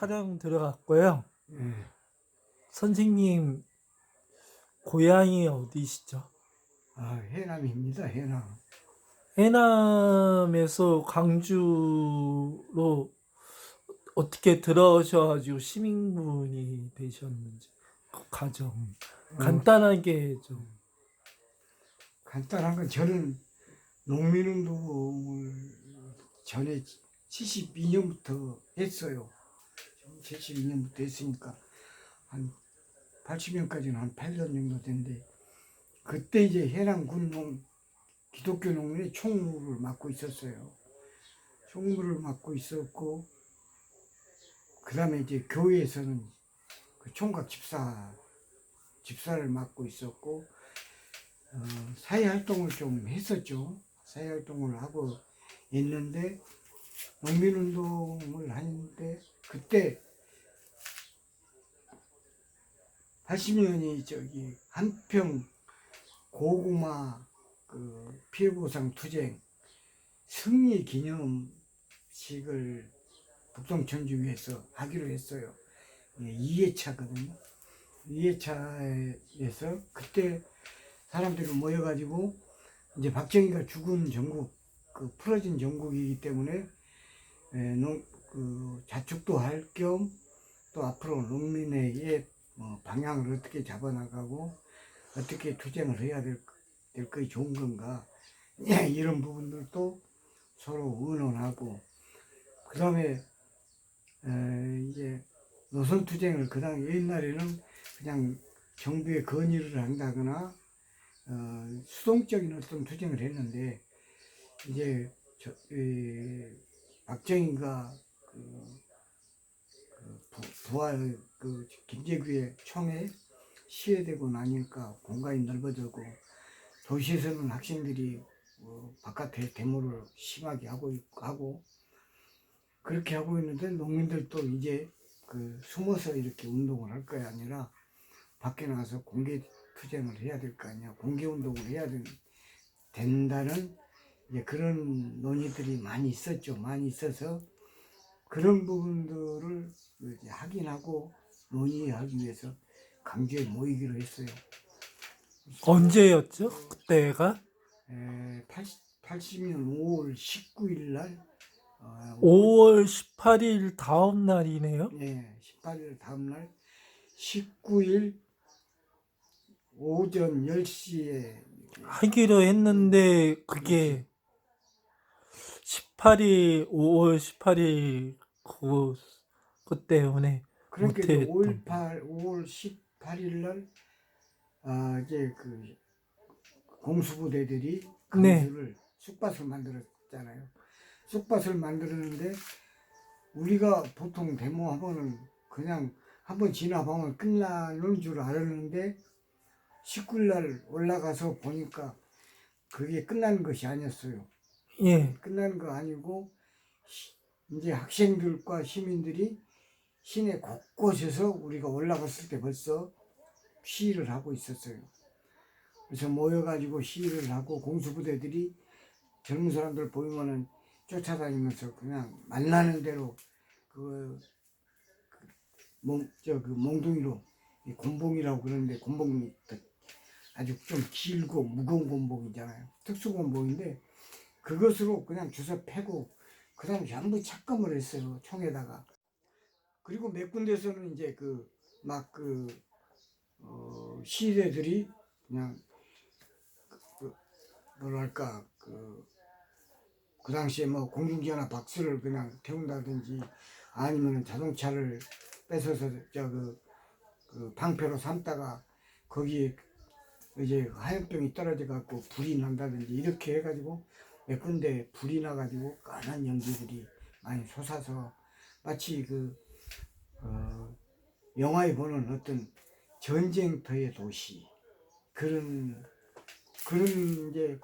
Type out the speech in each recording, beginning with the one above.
촬영 들어갔고요. 예. 선생님 고향이 어디시죠? 해남입니다. 해남. 해남에서 광주로 어떻게 들어오셔가지고 시민군이 되셨는지 그 과정 어, 간단하게 좀. 간단한 건 저는 농민운동을 전에 72년부터 했어요. 72년부터 했으니까 한 80년까지는 한 8년 정도 됐는데, 그때 이제 해남 군농 기독교 농민의 총무를 맡고 있었어요. 총무를 맡고 있었고, 그 다음에 이제 교회에서는 그 총각 집사를 맡고 있었고, 사회 활동을 좀 했었죠. 사회 활동을 하고 있는데, 농민운동을 하는데, 그때 80년이 저기 한평 고구마 그 피해보상 투쟁 승리 기념식을 북동천주교에서 하기로 했어요. 2회차거든요. 2회차에서 그때 사람들이 모여가지고 이제 박정희가 죽은 전국, 그 풀어진 전국이기 때문에 그 자축도 할 겸 또 앞으로 농민의 방향을 어떻게 잡아나가고 어떻게 투쟁을 해야 될 것이 좋은 건가 이런 부분들도 서로 의논하고, 그 다음에 이제 노선 투쟁을 그다음 옛날에는 그냥 정부에 건의를 한다거나 수동적인 어떤 투쟁을 했는데, 이제 박정희가 부활 김재규의 총에 시해되고 나니까 공간이 넓어지고 도시에서는 학생들이 바깥에 데모를 심하게 하고 그렇게 하고 있는데, 농민들도 이제 숨어서 이렇게 운동을 할 거야 아니라 밖에 나가서 공개 투쟁을 해야 될 거 아니야. 공개 운동을 해야 된다는 이제 그런 논의들이 많이 있었죠. 많이 있어서 그런 부분들을 이제 확인하고 논의하기 위해서 강주에 모이기로 했어요. 언제였죠? 그때가? 80년 5월 19일 날, 5월 18일 다음 날이네요. 18일 다음 날 19일 오전 10시에 하기로 했는데 그게 18일 5월 18일 그 때문에 그러니까 이제 못했던. 5월 18일 날 이제 그 공수부대들이 네, 강주를 쑥밭을 만들었잖아요. 쑥밭을 만들었는데 우리가 보통 데모하면은 그냥 한번 진압하면 끝나는 줄 알았는데 19일 날 올라가서 보니까 그게 끝나는 것이 아니었어요. 예, 끝나는 거 아니고 이제 학생들과 시민들이 시내 곳곳에서 우리가 올라갔을 때 벌써 시위를 하고 있었어요. 그래서 모여가지고 시위를 하고 공수부대들이 젊은 사람들 보이면은 쫓아다니면서 그냥 만나는 대로 그 몽둥이로 곤봉이라고 그러는데, 곤봉이 아주 좀 길고 무거운 곤봉이잖아요. 특수 곤봉인데 그것으로 그냥 주워 패고 그 다음에 전부 착금을 했어요, 총에다가. 그리고 몇 군데서는 이제 시대들이 그냥 뭐랄까 그 당시에 뭐 공중전화 박스를 그냥 태운다든지 아니면 자동차를 뺏어서 방패로 삼다가 거기에 이제 화염병이 떨어져 갖고 불이 난다든지 이렇게 해가지고 몇 군데 불이 나가지고 까만 연기들이 많이 솟아서 마치 영화에 보는 어떤 전쟁터의 도시 그런 이제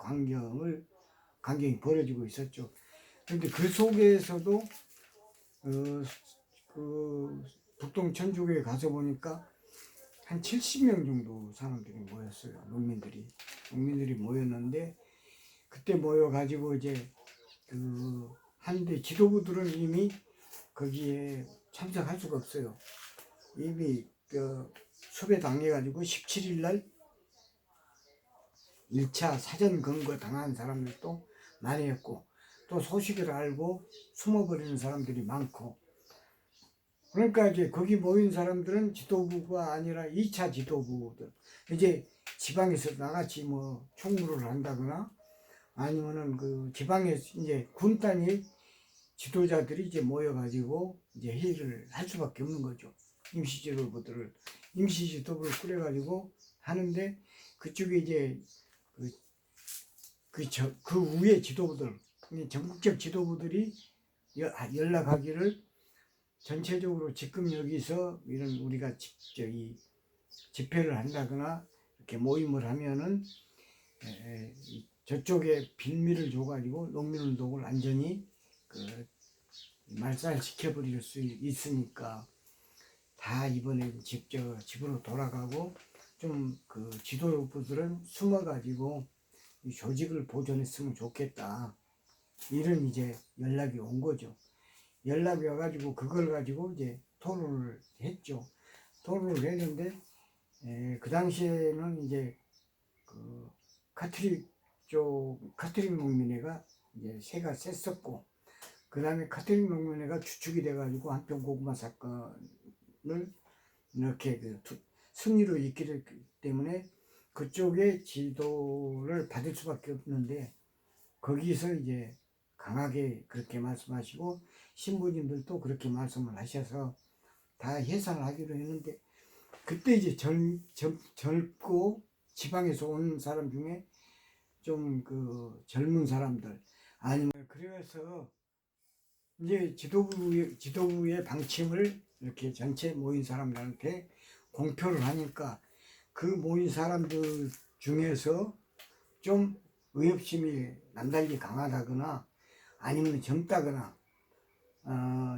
광경이 벌어지고 있었죠. 그런데 그 속에서도 북동 천주교에 가서 보니까 한 70명 정도 사람들이 모였어요. 농민들이 모였는데, 그때 모여가지고 이제 한데 지도부들은 이미 거기에 참석할 수가 없어요. 이미 수배 당해가지고 17일 날 1차 사전 검거 당한 사람들도 많이 했고, 또 소식을 알고 숨어버리는 사람들이 많고, 그러니까 이제 거기 모인 사람들은 지도부가 아니라 2차 지도부들, 이제 지방에서 나같이 뭐 총무를 한다거나 아니면은 그 지방에 이제 군 단위 지도자들이 이제 모여가지고 이제 회의를 할 수밖에 없는 거죠. 임시 지도부를 꾸려가지고 하는데, 그쪽에 이제 그 위에 지도부들, 전국적 지도부들이 연락하기를 전체적으로 지금 여기서 이런 우리가 이 집회를 한다거나 이렇게 모임을 하면은 저쪽에 빌미를 줘가지고 농민운동을 완전히 말살시켜버릴 수 있으니까 다 이번에 집으로 돌아가고, 좀 그 지도부들은 숨어가지고 이 조직을 보존했으면 좋겠다, 이런 이제 연락이 온 거죠. 연락이 와가지고 그걸 가지고 이제 토론을 했죠. 토론을 했는데 그 당시에는 이제 그 카톨릭 농민회가 이제 세가 셌었고, 그 다음에 카톨릭 농민회가 주축이 돼가지고 한평 고구마 사건을 이렇게 승리로 이끌기 때문에 그쪽의 지도를 받을 수밖에 없는데, 거기서 이제 강하게 그렇게 말씀하시고 신부님들도 그렇게 말씀을 하셔서 다 해산을 하기로 했는데, 그때 이제 젊고 지방에서 온 사람 중에 좀 그 젊은 사람들, 아니면 그래서 이제 지도부의 방침을 이렇게 전체 모인 사람들한테 공표를 하니까, 그 모인 사람들 중에서 좀 의협심이 남달리 강하다거나 아니면 젊다거나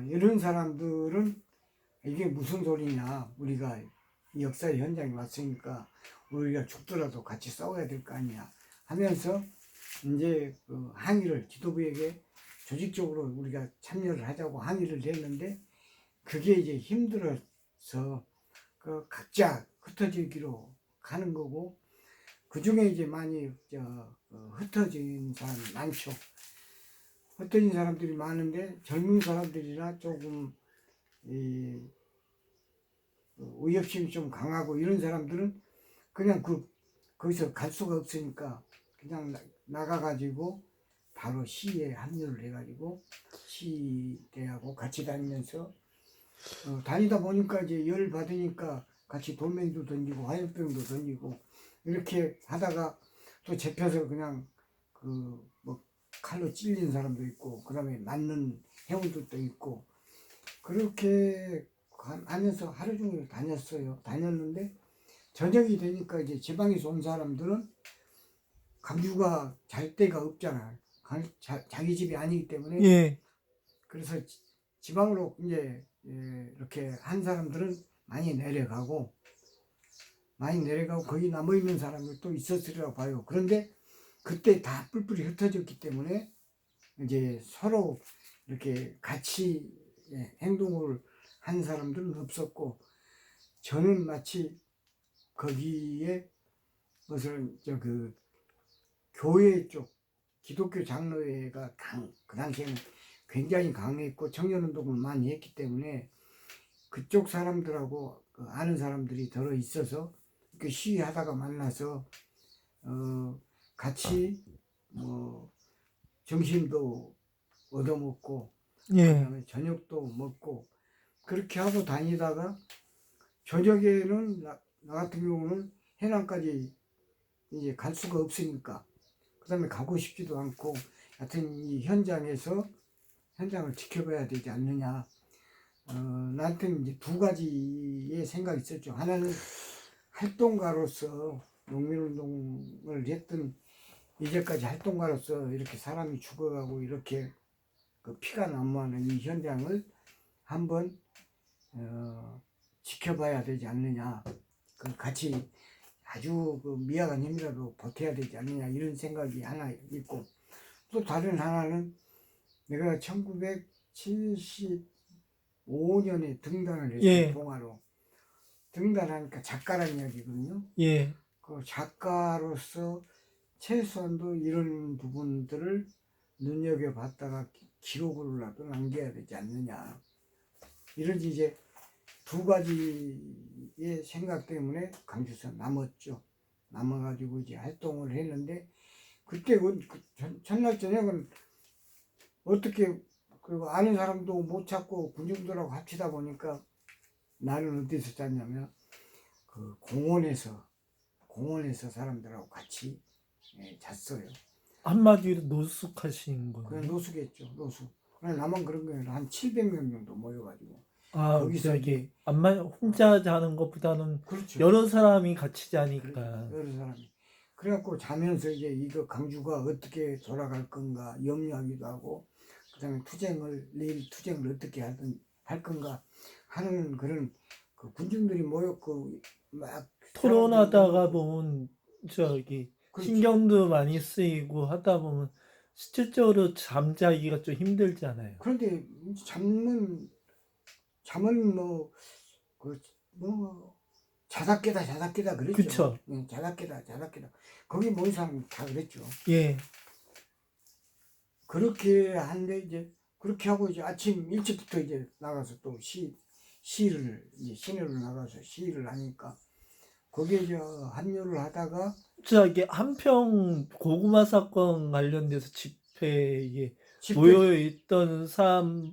이런 사람들은 이게 무슨 소리냐, 우리가 역사의 현장에 왔으니까 우리가 죽더라도 같이 싸워야 될 거 아니냐 하면서 이제 항의를 지도부에게 조직적으로 우리가 참여를 하자고 항의를 했는데, 그게 이제 힘들어서 각자 흩어지기로 가는 거고, 그 중에 이제 많이 흩어진 사람이 많죠. 흩어진 사람들이 많은데, 젊은 사람들이나 조금 의협심이 좀 강하고 이런 사람들은 그냥 거기서 갈 수가 없으니까 그냥 나가가지고 바로 시위에 합류를 해가지고 시대하고 같이 다니면서 다니다 보니까 이제 열 받으니까 같이 돌멩이도 던지고 화염병도 던지고 이렇게 하다가 또 잡혀서 그냥 뭐 칼로 찔린 사람도 있고, 그 다음에 맞는 회원들도 있고, 그렇게 하면서 하루 종일 다녔는데 저녁이 되니까 이제 지방에서 온 사람들은 강주가 잘 데가 없잖아. 자기 집이 아니기 때문에. 예, 그래서 지방으로 이제 이렇게 한 사람들은 많이 내려가고 거기 남아있는 사람들도 있었으리라고 봐요. 그런데 그때 다 뿔뿔이 흩어졌기 때문에 이제 서로 이렇게 같이 행동을 한 사람들은 없었고, 저는 마치 거기에 무슨 교회 쪽 기독교 장로회가 그 당시에는 굉장히 강했고 청년운동을 많이 했기 때문에 그쪽 사람들하고 아는 사람들이 들어 있어서 이렇게 시위하다가 만나서 같이 뭐 점심도 얻어먹고 예, 그다음에 저녁도 먹고 그렇게 하고 다니다가 저녁에는 나 같은 경우는 해남까지 이제 갈 수가 없으니까, 그다음에 가고 싶지도 않고, 하여튼 이 현장을 지켜봐야 되지 않느냐. 나한테는 이제 두 가지의 생각이 있었죠. 하나는 활동가로서 농민운동을 했던, 이제까지 활동가로서 이렇게 사람이 죽어가고 이렇게 피가 난무하는 이 현장을 한번 지켜봐야 되지 않느냐. 같이 아주 미약한 힘이라도 보태야 되지 않느냐, 이런 생각이 하나 있고, 또 다른 하나는 내가 1970 5년에 등단을 했어요. 예. 동화로. 등단하니까 작가란 이야기거든요. 예. 그 작가로서 최소한도 이런 부분들을 눈여겨봤다가 기록으로라도 남겨야 되지 않느냐. 이런 이제 두 가지의 생각 때문에 강주에서 남았죠. 남아가지고 이제 활동을 했는데 그때 첫날 저녁은 어떻게 그 아는 사람도 못 찾고 군중들하고 합치다 보니까 나는 어디서 잤냐면 그 공원에서 사람들하고 같이 잤어요. 한마디로 노숙하신 그냥 거예요. 노숙했죠, 노숙. 그냥 나만 그런 게 아니라 한 700명 정도 모여가지고 아, 거기서 저기 안만 혼자 자는 것보다는 그렇죠. 여러 사람이 같이 그렇죠. 자니까. 여러 사람이. 그래갖고 자면서 이제 이거 강주가 어떻게 돌아갈 건가 염려하기도 하고, 그다음에 내일 투쟁을 어떻게 할 건가 하는 그런 그 군중들이 모였고 막 토론하다가 보면 저기 그렇죠. 신경도 많이 쓰이고 하다 보면 실질적으로 잠자기가 좀 힘들잖아요. 그런데 잠은 뭐 자다 깨다 그랬죠. 그쵸? 자다 깨다. 거기 모인 사람 다 그랬죠. 예. 그렇게 하는데 이제 그렇게 하고 이제 아침 일찍부터 이제 나가서 또 시를 이제 시내로 나가서 시를 하니까 거기에 합류를 하다가 저기 한평 고구마 사건 관련돼서 집회에 집회 모여 있던 사람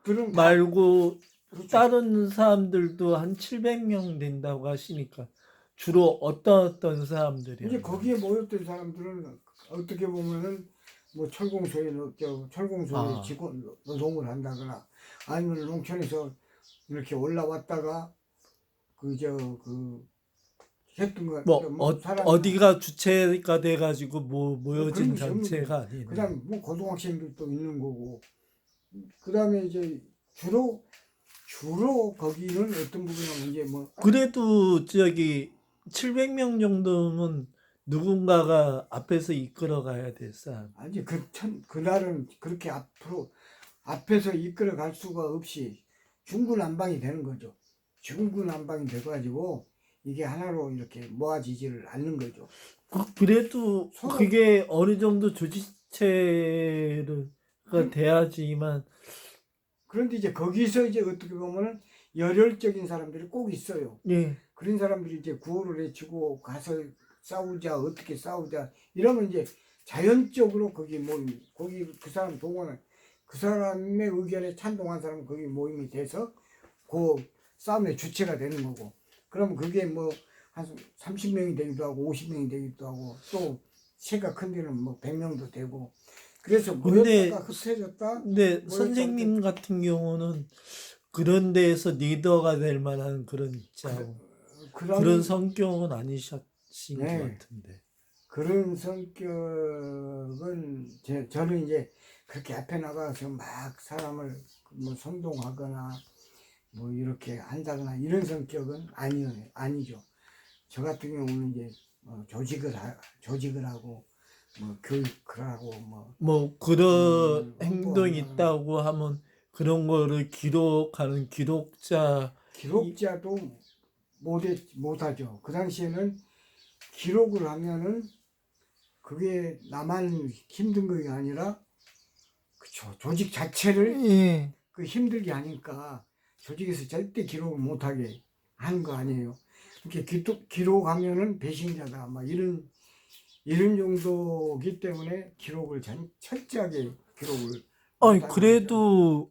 들은 다 말고 그렇죠. 다른 사람들도 한 700명 된다고 하시니까 주로 어떤 이제 사람들이요? 거기에 모였던 사람들은 어떻게 보면은 뭐 철공소에 아. 직원 노동을 한다거나 아니면 농촌에서 이렇게 올라왔다가 그 했던 거 뭐 사람 어디가 주체가 돼가지고 뭐 그런 모여진 것이 없는 거예요. 단체가 아니네. 그다음 뭐 고등학생들도 있는 거고 그다음에 이제 주로 거기는 어떤 부분이냐면 이제 뭐 그래도 저기 700명 정도면 누군가가 앞에서 이끌어 가야 될 사람. 아니 그날은 그렇게 앞에서 이끌어 갈 수가 없이 중구난방이 되는 거죠. 중구난방이 돼가지고 이게 하나로 이렇게 모아지지를 않는 거죠. 그래도 서로 그게 어느 정도 조직체가 그- 돼야지만 그런데 이제 거기서 이제 어떻게 보면은 열혈적인 사람들이 꼭 있어요. 예. 그런 사람들이 이제 구호를 외치고 가서 싸우자 어떻게 싸우자 이러면 이제 자연적으로 거기 모임 거기 그 사람 동원은 그 사람의 의견에 찬동한 사람은 거기 모임이 돼서 그 싸움의 주체가 되는 거고 그러면 그게 뭐 한 30명이 되기도 하고 50명이 되기도 하고 또 체가 큰 데는 뭐 100명도 되고 그래서 근데 모였다가 흩어졌다 근데 모였다 선생님 같은 경우는 그런 데에서 리더가 될 만한 그런 입장, 그런 그런 성격은 아니신 것 네. 같은데. 그런 성격은 저는 이제 그렇게 앞에 나가서 막 사람을 뭐 선동하거나 뭐 이렇게 한다거나 이런 성격은 아니죠. 저 같은 경우는 이제 조직을 하고 뭐 교육을 하고 뭐 그런 행동이 홍보한다거나 있다고 하면 그런 거를 기록하는 기록자도 못하죠. 그 당시에는 기록을 하면은 그게 나만 힘든 것이 아니라 그쵸 조직 자체를 예. 그 힘들게 하니까 조직에서 절대 기록을 못하게 하는 거 아니에요. 이렇게 기록하면은 배신자다 막 이런 정도기 때문에 기록을 철저하게 기록을 아니 못하는 거죠. 그래도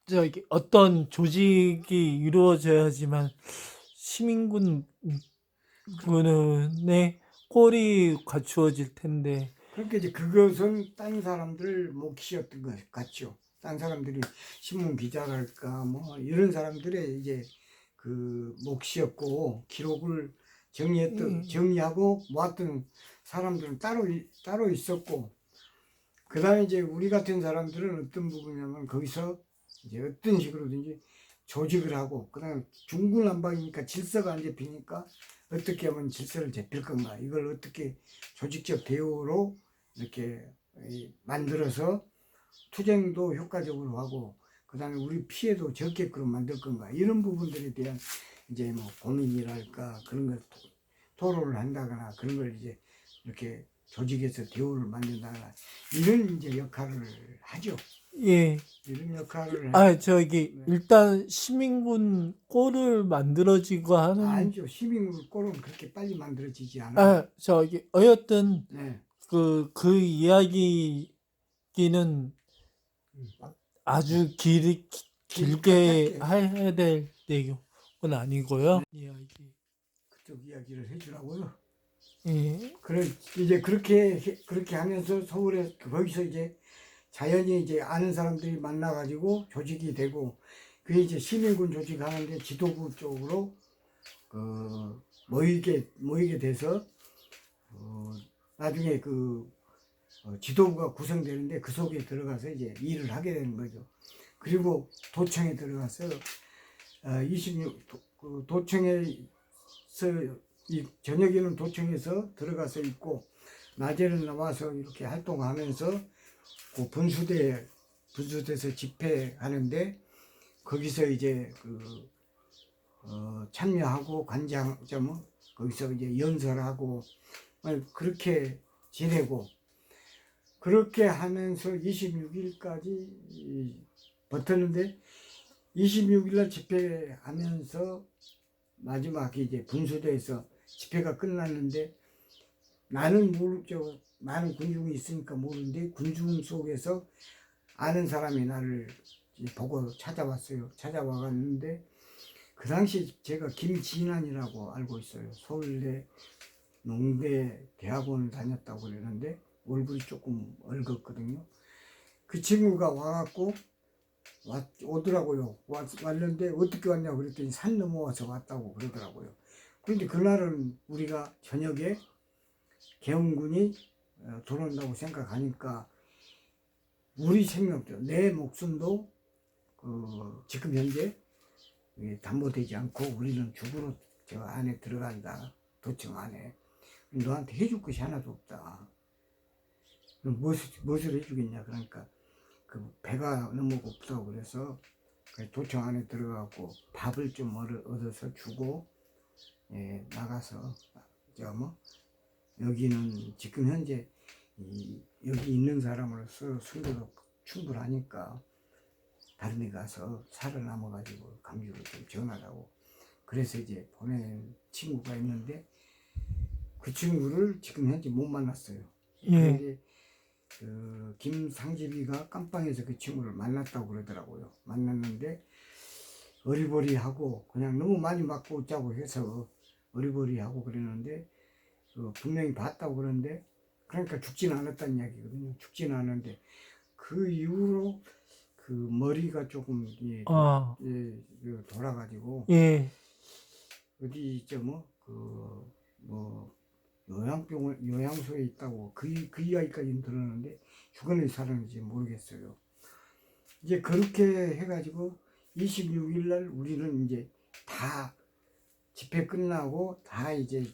저기 어떤 조직이 이루어져야지만 시민군 군의 꼴이 갖추어질 텐데. 그러니까 이제 그것은 딴 사람들 몫이었던 것 같죠. 딴 사람들이 신문 기자랄까 뭐 이런 사람들의 이제 그 몫이었고 기록을 정리하고 모았던 사람들은 따로 있었고 그다음에 이제 우리 같은 사람들은 어떤 부분이냐면 거기서 이제 어떤 식으로든지 조직을 하고 그다음에 중구난방이니까 질서가 안 잡히니까 어떻게 하면 질서를 잡힐 건가 이걸 어떻게 조직적 대우로 이렇게 만들어서 투쟁도 효과적으로 하고 그다음에 우리 피해도 적게끔 만들 건가 이런 부분들에 대한 이제 뭐 고민이랄까 그런 걸 토론을 한다거나 그런 걸 이제 이렇게 조직에서 대우를 만든다거나 이런 이제 역할을 하죠. 예. 이런 역할을 저기 네. 일단 시민군 꼴을 만들어지고 하는 아니죠. 시민군 꼴은 그렇게 빨리 만들어지지 않아요. 저기 어쨌든 네. 그 이야기는 아주 길게 짧게 해야 될 내용은 아니고요. 이야기. 그쪽 이야기를 해주라고요. 예. 그래 이제 그렇게 하면서 서울에 거기서 이제 자연히 이제 아는 사람들이 만나가지고 조직이 되고 그게 이제 시민군 조직하는데 지도부 쪽으로 모이게 돼서 나중에 지도부가 구성되는데 그 속에 들어가서 이제 일을 하게 되는 거죠. 그리고 도청에 들어가서 26 도청에서 저녁에는 도청에서 들어가서 있고 낮에는 나와서 이렇게 활동하면서 그 분수대에서 집회하는데 거기서 이제 참여하고 거기서 이제 연설하고 그렇게 지내고 그렇게 하면서 26일까지 버텼는데 26일 날 집회하면서 마지막에 이제 분수대에서 집회가 끝났는데 나는 모르죠. 많은 군중이 있으니까 모르는데 군중 속에서 아는 사람이 나를 보고 찾아왔어요. 찾아와갔는데 그 당시 제가 김진환이라고 알고 있어요. 서울대 농대 대학원을 다녔다고 그러는데 얼굴이 조금 얽었거든요. 그 친구가 와갖고 오더라고요. 왔는데 어떻게 왔냐고 그랬더니 산 넘어와서 왔다고 그러더라고요. 그런데 그날은 우리가 저녁에 계엄군이 들어온다고 생각하니까 우리 생명도 내 목숨도 지금 현재 담보되지 않고 우리는 죽으러 저 안에 들어간다. 도청 안에. 너한테 해줄 것이 하나도 없다. 그럼 무엇을 해주겠냐. 그러니까 배가 너무 고프다고 그래서 도청 안에 들어가고 밥을 좀 얻어서 주고 나가서 여기는 지금 현재 여기 있는 사람으로서 순도도 충분하니까 다른 데 가서 살아남아가지고 감기를 좀 전하라고 그래서 이제 보낸 친구가 있는데 그 친구를 지금 현재 못 만났어요. 그런데 김상집이가 깜빵에서 그 친구를 만났다고 그러더라고요. 만났는데 어리버리하고 그냥 너무 많이 맞고 웃자고 해서 어리버리하고 그랬는데 분명히 봤다고 그러는데 그러니까 죽지는 않았다는 이야기거든요. 죽지는 않았는데 그 이후로 머리가 조금 돌아가지고 어디 요양소에 있다고 그 이야기까지는 들었는데 죽었는지 살았는지 모르겠어요. 이제 그렇게 해가지고 26일 날 우리는 이제 다 집회 끝나고 다 이제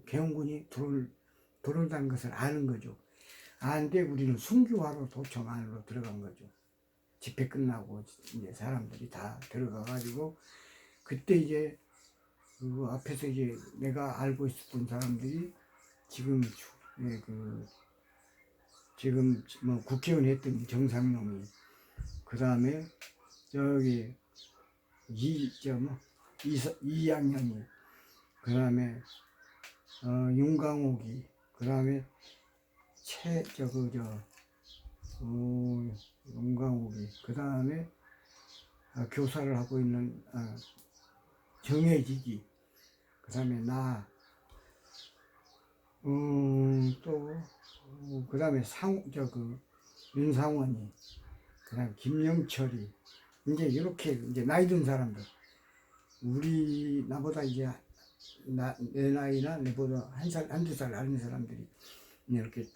계엄군이 들어온다는 것을 아는 거죠. 아는데 우리는 순교하러 도청 안으로 들어간 거죠. 집회 끝나고 이제 사람들이 다 들어가가지고 그때 이제 그 앞에서 이제 내가 알고 있었던 사람들이 지금 지금 뭐 국회의원 했던 정상용이 그 다음에 저기 이양현이 그 다음에 윤강옥이 그 다음에 윤강옥이 그 다음에 교사를 하고 있는 정혜직이 그 다음에 그 다음에 윤상원이 그 다음에 김영철이 이제 이렇게 이제 나이 든 사람들 나보다 이제 내 나이나 내보다 한두 살 어린 사람들이 이렇게 쫙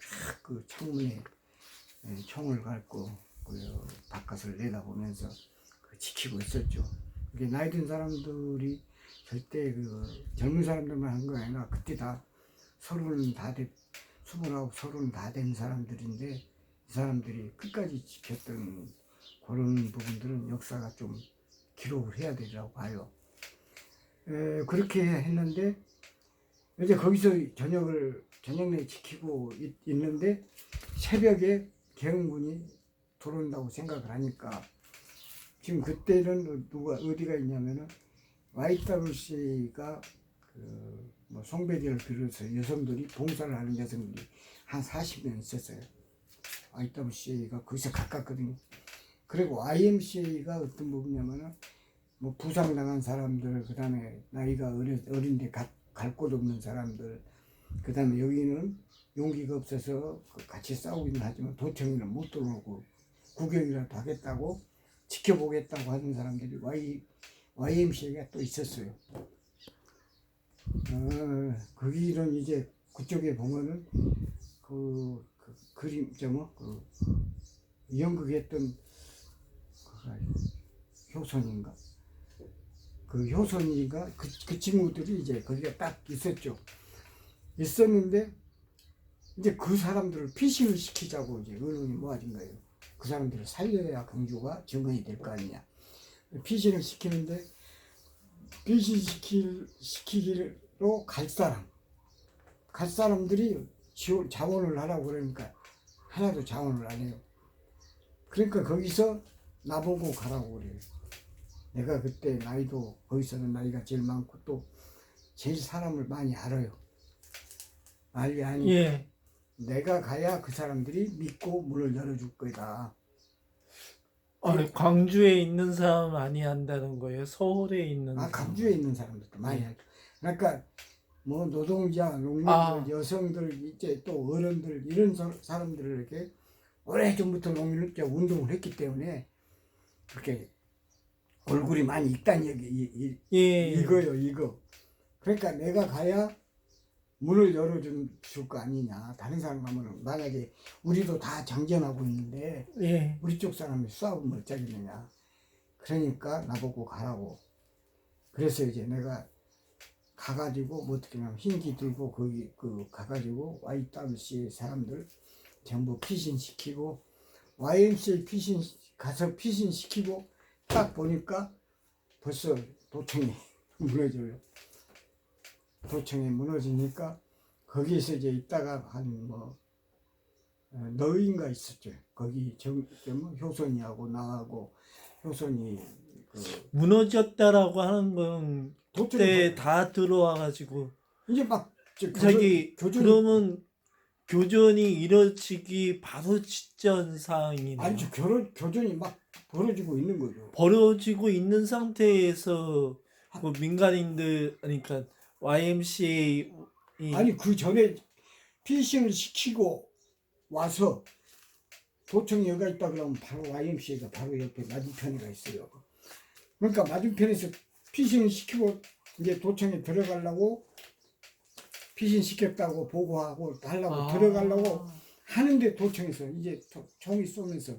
창문에 총을 갈고 바깥을 내다보면서 지키고 있었죠. 이게 나이 든 사람들이 절대 젊은 사람들만 한 거 아니라 그때 다 29, 30다 된 사람들인데 이 사람들이 끝까지 지켰던 그런 부분들은 역사가 좀 기록을 해야 되리라고 봐요. 그렇게 했는데 이제 거기서 저녁을 지키고 있는데 새벽에 계엄군이 들어온다고 생각을 하니까 지금 그때는 누가 어디가 있냐면은 YWC가 뭐 송배리를 비롯해서 여성들이 봉사를 하는 여성들이 한 40명 있었어요. YWC가 거기서 가깝거든요. 그리고 YMCA가 어떤 부분이냐면은 뭐 부상당한 사람들, 그 다음에 나이가 어린데 갈 곳 없는 사람들, 그 다음에 여기는 용기가 없어서 같이 싸우기는 하지만 도청에는 못 들어오고 구경이라도 하겠다고 지켜보겠다고 하는 사람들이 YMCA가 또 있었어요. 거기는 이제 그쪽에 보면은 그 그림 연극했던 효선인가 그 친구들이 이제 거기가 딱 있었는데 이제 그 사람들을 피신을 시키자고 이제 언론이 모아진 거예요. 그 사람들을 살려야 경주가 정건이 될 거 아니냐. 피신을 시키는데 시키기로 갈 사람들이 자원을 하라고 그러니까 하나도 자원을 안 해요. 그러니까 거기서 나보고 가라고 그래요. 내가 그때 나이도 거기서는 나이가 제일 많고 또 제일 사람을 많이 알아요. 아니 예. 내가 가야 그 사람들이 믿고 문을 열어줄 거다. 광주에 있는 사람 많이 한다는 거예요? 서울에 있는 사람? 강주에 있는 사람들도 많이 알죠. 그러니까 뭐 노동자, 농민들, 여성들, 이제 또 어른들 이런 사람들을 이렇게 오래전부터 농민운동 운동을 했기 때문에 그렇게 얼굴이 많이 있다는 얘기 이거. 그러니까 내가 가야 문을 열어줄 거 아니냐. 다른 사람 가면은 만약에 우리도 다 장전하고 있는데 우리 쪽 사람이 쏴보면 어쩌겠느냐. 그러니까 나보고 가라고. 그래서 이제 내가 가가지고 뭐 어떻게 하면 흰기 들고 거기 가가지고 YWC 사람들 전부 피신시키고 YMCA 가서 피신시키고 딱 보니까 벌써 도청이 무너져요. 도청이 무너지니까 거기에서 이제 있다가 한 너인가 있었죠. 거기 효선이하고 나하고 효선이 무너졌다라고 하는 건 그때 다 들어와가지고 이제 막 그러면 교전이 이뤄지기 바로 직전 상황이네요. 아니죠. 교전이 막 벌어지고 있는 거죠. 벌어지고 있는 상태에서 그 민간인들 그러니까 YMCA 아니 그 전에 피싱을 시키고 와서 도청이 여기가 있다 그러면 바로 YMCA가 바로 옆에 맞은편에가 있어요. 그러니까 맞은편에서 피싱을 시키고 이제 도청에 들어가려고 피신 시켰다고 보고하고 하려고 들어가려고 하는데 도청에서 이제 총이 쏘면서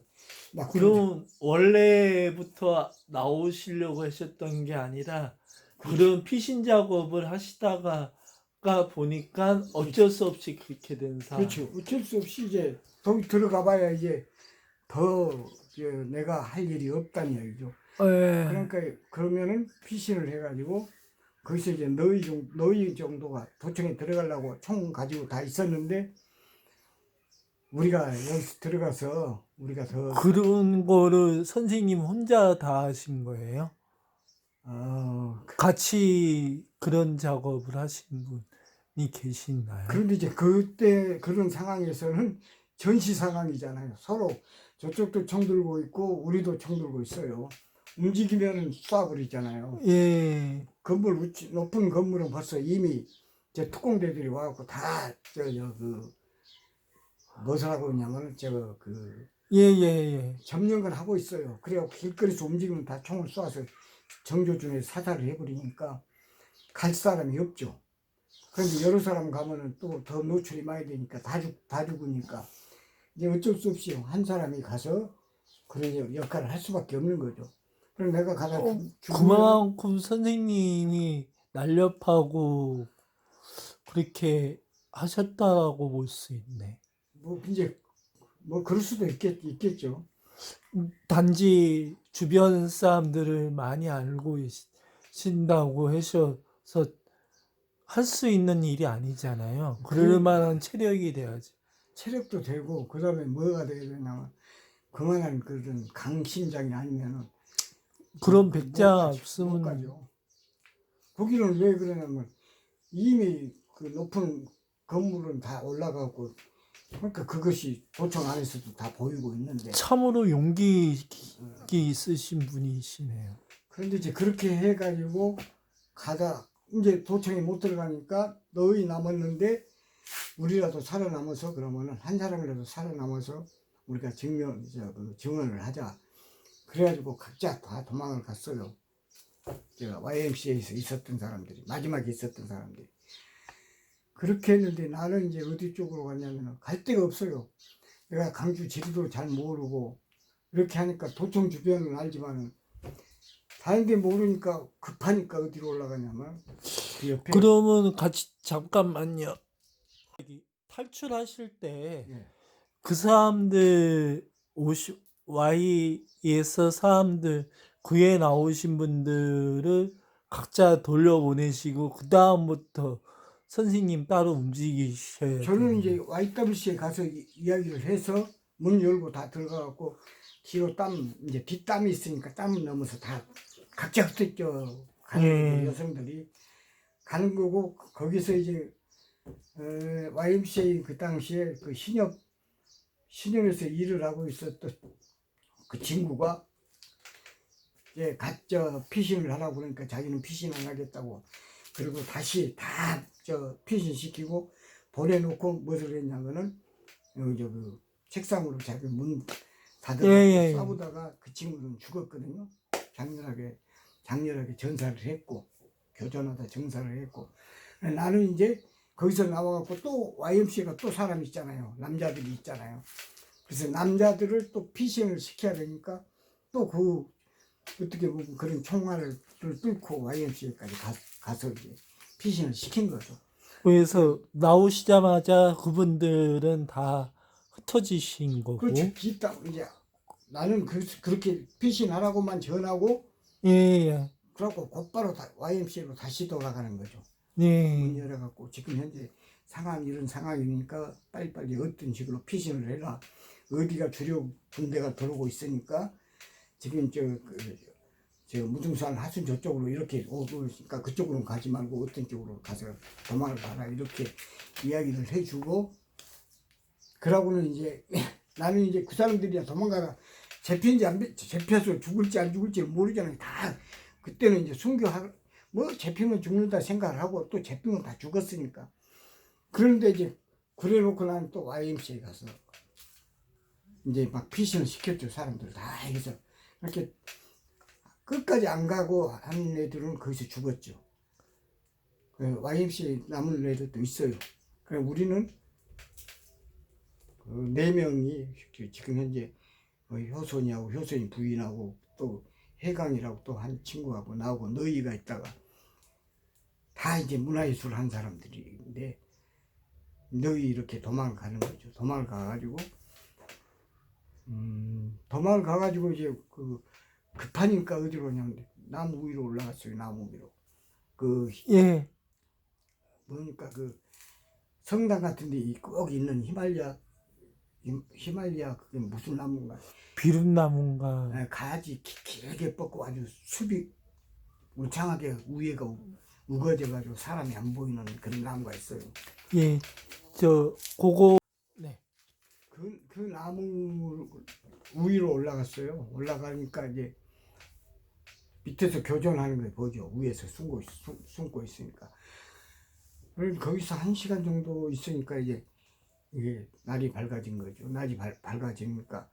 막 그럼 원래부터 나오시려고 하셨던 게 아니라 그런 피신 작업을 하시다가 보니까 어쩔 수 없이 그렇게 된 상황. 그렇죠. 어쩔 수 없이 이제 거기 들어가 봐야 이제 더 내가 할 일이 없다는 얘기죠. 그러니까 그러면은 피신을 해가지고 거기서 이제 너희 정도가 도청에 들어가려고 총 가지고 다 있었는데 우리가 여기서 들어가서 우리가 더 그런 거를 선생님 혼자 다 하신 거예요? 같이 그런 작업을 하신 분이 계시나요? 그런데 이제 그때 그런 상황에서는 전시 상황이잖아요. 서로 저쪽도 총 들고 있고 우리도 총 들고 있어요. 움직이면 쏴버리잖아요. 예. 높은 건물은 벌써 이미 특공대들이 와갖고 다 무엇을 하고 있냐면 점령을 하고 있어요. 그래갖고 길거리에서 움직이면 다 총을 쏴서 정조준에 사살을 해버리니까 갈 사람이 없죠. 그런데 여러 사람 가면은 또 더 노출이 많이 되니까 다 죽으니까 이제 어쩔 수 없이 한 사람이 가서 그런 역할을 할 수밖에 없는 거죠. 그럼 내가 가다 그만큼 선생님이 날렵하고 그렇게 하셨다고 볼 수 있네. 이제 그럴 수도 있겠죠. 단지 주변 사람들을 많이 알고 계신다고 하셔서 할 수 있는 일이 아니잖아요. 그럴 만한 체력이 돼야지. 체력도 되고 그다음에 뭐가 돼야 되냐면 그만한 그런 강심장이 아니면은 그런 못 백자 가죠. 못 없으면 가죠. 거기는 왜 그러냐면 이미 그 높은 건물은 다 올라가고 그러니까 그것이 도청 안에서도 다 보이고 있는데 참으로 용기 있으신 분이시네요. 그런데 이제 그렇게 해가지고 가다 이제 도청에 못 들어가니까 너희 남았는데 우리라도 살아남아서 그러면은 한 사람이라도 살아남아서 우리가 증언을 하자. 그래가지고 각자 다 도망을 갔어요. 제가 YMCA에서 있었던 사람들이 마지막에 있었던 사람들이 그렇게 했는데 나는 이제 어디 쪽으로 갔냐면 갈 데가 없어요. 내가 강주 제주도를 잘 모르고 이렇게 하니까 도청 주변은 알지만 다른데 모르니까 급하니까 어디로 올라가냐면 그 옆에 그러면 같이 잠깐만요. 탈출하실 때 예. 그 사람들 Y에서 사람들 구해 나오신 분들을 각자 돌려보내시고 그 다음부터 선생님 따로 움직이셔야 저는 돼요. 이제 YWC에 가서 이야기를 해서 문 열고 다 들어가갖고 뒤로 이제 뒷땀이 있으니까 땀을 넘어서 다 각자 흩어져 가는 거죠. 여성들이 가는 거고 거기서 이제 YMCA 그 당시에 그 신협에서 일을 하고 있었던 그 친구가 이제 가짜 피신을 하라고 그러니까 자기는 피신 안 하겠다고 그리고 다시 다 피신 시키고 보내놓고 무엇을 했냐면은 여기 그 책상으로 자기 문 닫아놓고 예. 싸우다가 그 친구는 죽었거든요. 장렬하게 전사를 했고 교전하다 정사를 했고 나는 이제 거기서 나와갖고 또 YMCA가 또 사람 있잖아요. 남자들이 있잖아요. 그래서 남자들을 또 피신을 시켜야 되니까 또 그 어떻게 보면 그런 총알을 뚫고 YMCA까지 가서 이제 피신을 시킨 거죠. 그래서 나오시자마자 그분들은 다 흩어지신 거고. 그렇죠. 이제 나는 그렇게 피신하라고만 전하고 예. 그래갖고 곧바로 YMCA로 다시 돌아가는 거죠. 예. 문 열어갖고 지금 현재 이런 상황이니까 빨리빨리 어떤 식으로 피신을 해라. 어디가 주력 군대가 들어오고 있으니까 지금 무등산 하순 저쪽으로 이렇게 오니까 그쪽으로 가지 말고 어떤 쪽으로 가서 도망을 가라 이렇게 이야기를 해주고 그러고는 이제 나는 이제 그 사람들이야 도망가라 잡혀서 죽을지 안 죽을지 모르잖아요. 다 그때는 이제 뭐 잡히면 죽는다 생각을 하고 또 잡히면 다 죽었으니까 그런데 이제 그래놓고 난 또 YMCA 가서 이제 막 피신을 시켰죠. 사람들 다 해서 이렇게 끝까지 안 가고 하는 애들은 거기서 죽었죠. YMCA 남은 애들도 있어요. 그래 우리는 그 4명이 지금 현재 효선이 부인하고 또 해강이라고 또 한 친구하고 나하고 너희가 있다가 다 이제 문화예술 한 사람들인데 너희 이렇게 도망을 가는 거죠. 도망을 가가지고 이제 급하니까 어디로 오냐면 나무 위로 올라갔어요. 나무 위로 예. 뭐니까 성당 같은 데 꼭 있는 히말리아 그게 무슨 나무인가 비름나무인가. 가지 길게 뻗고 아주 숲이 울창하게 위에가 우거져가지고 사람이 안 보이는 그런 나무가 있어요. 예. 그거 네. 그 나무 위로 올라갔어요. 올라가니까 이제 밑에서 교전하는 걸 보죠. 위에서 숨고 있으니까. 거기서 1시간 정도 있으니까 이제 이게 날이 밝아진 거죠. 낮이 밝아지니까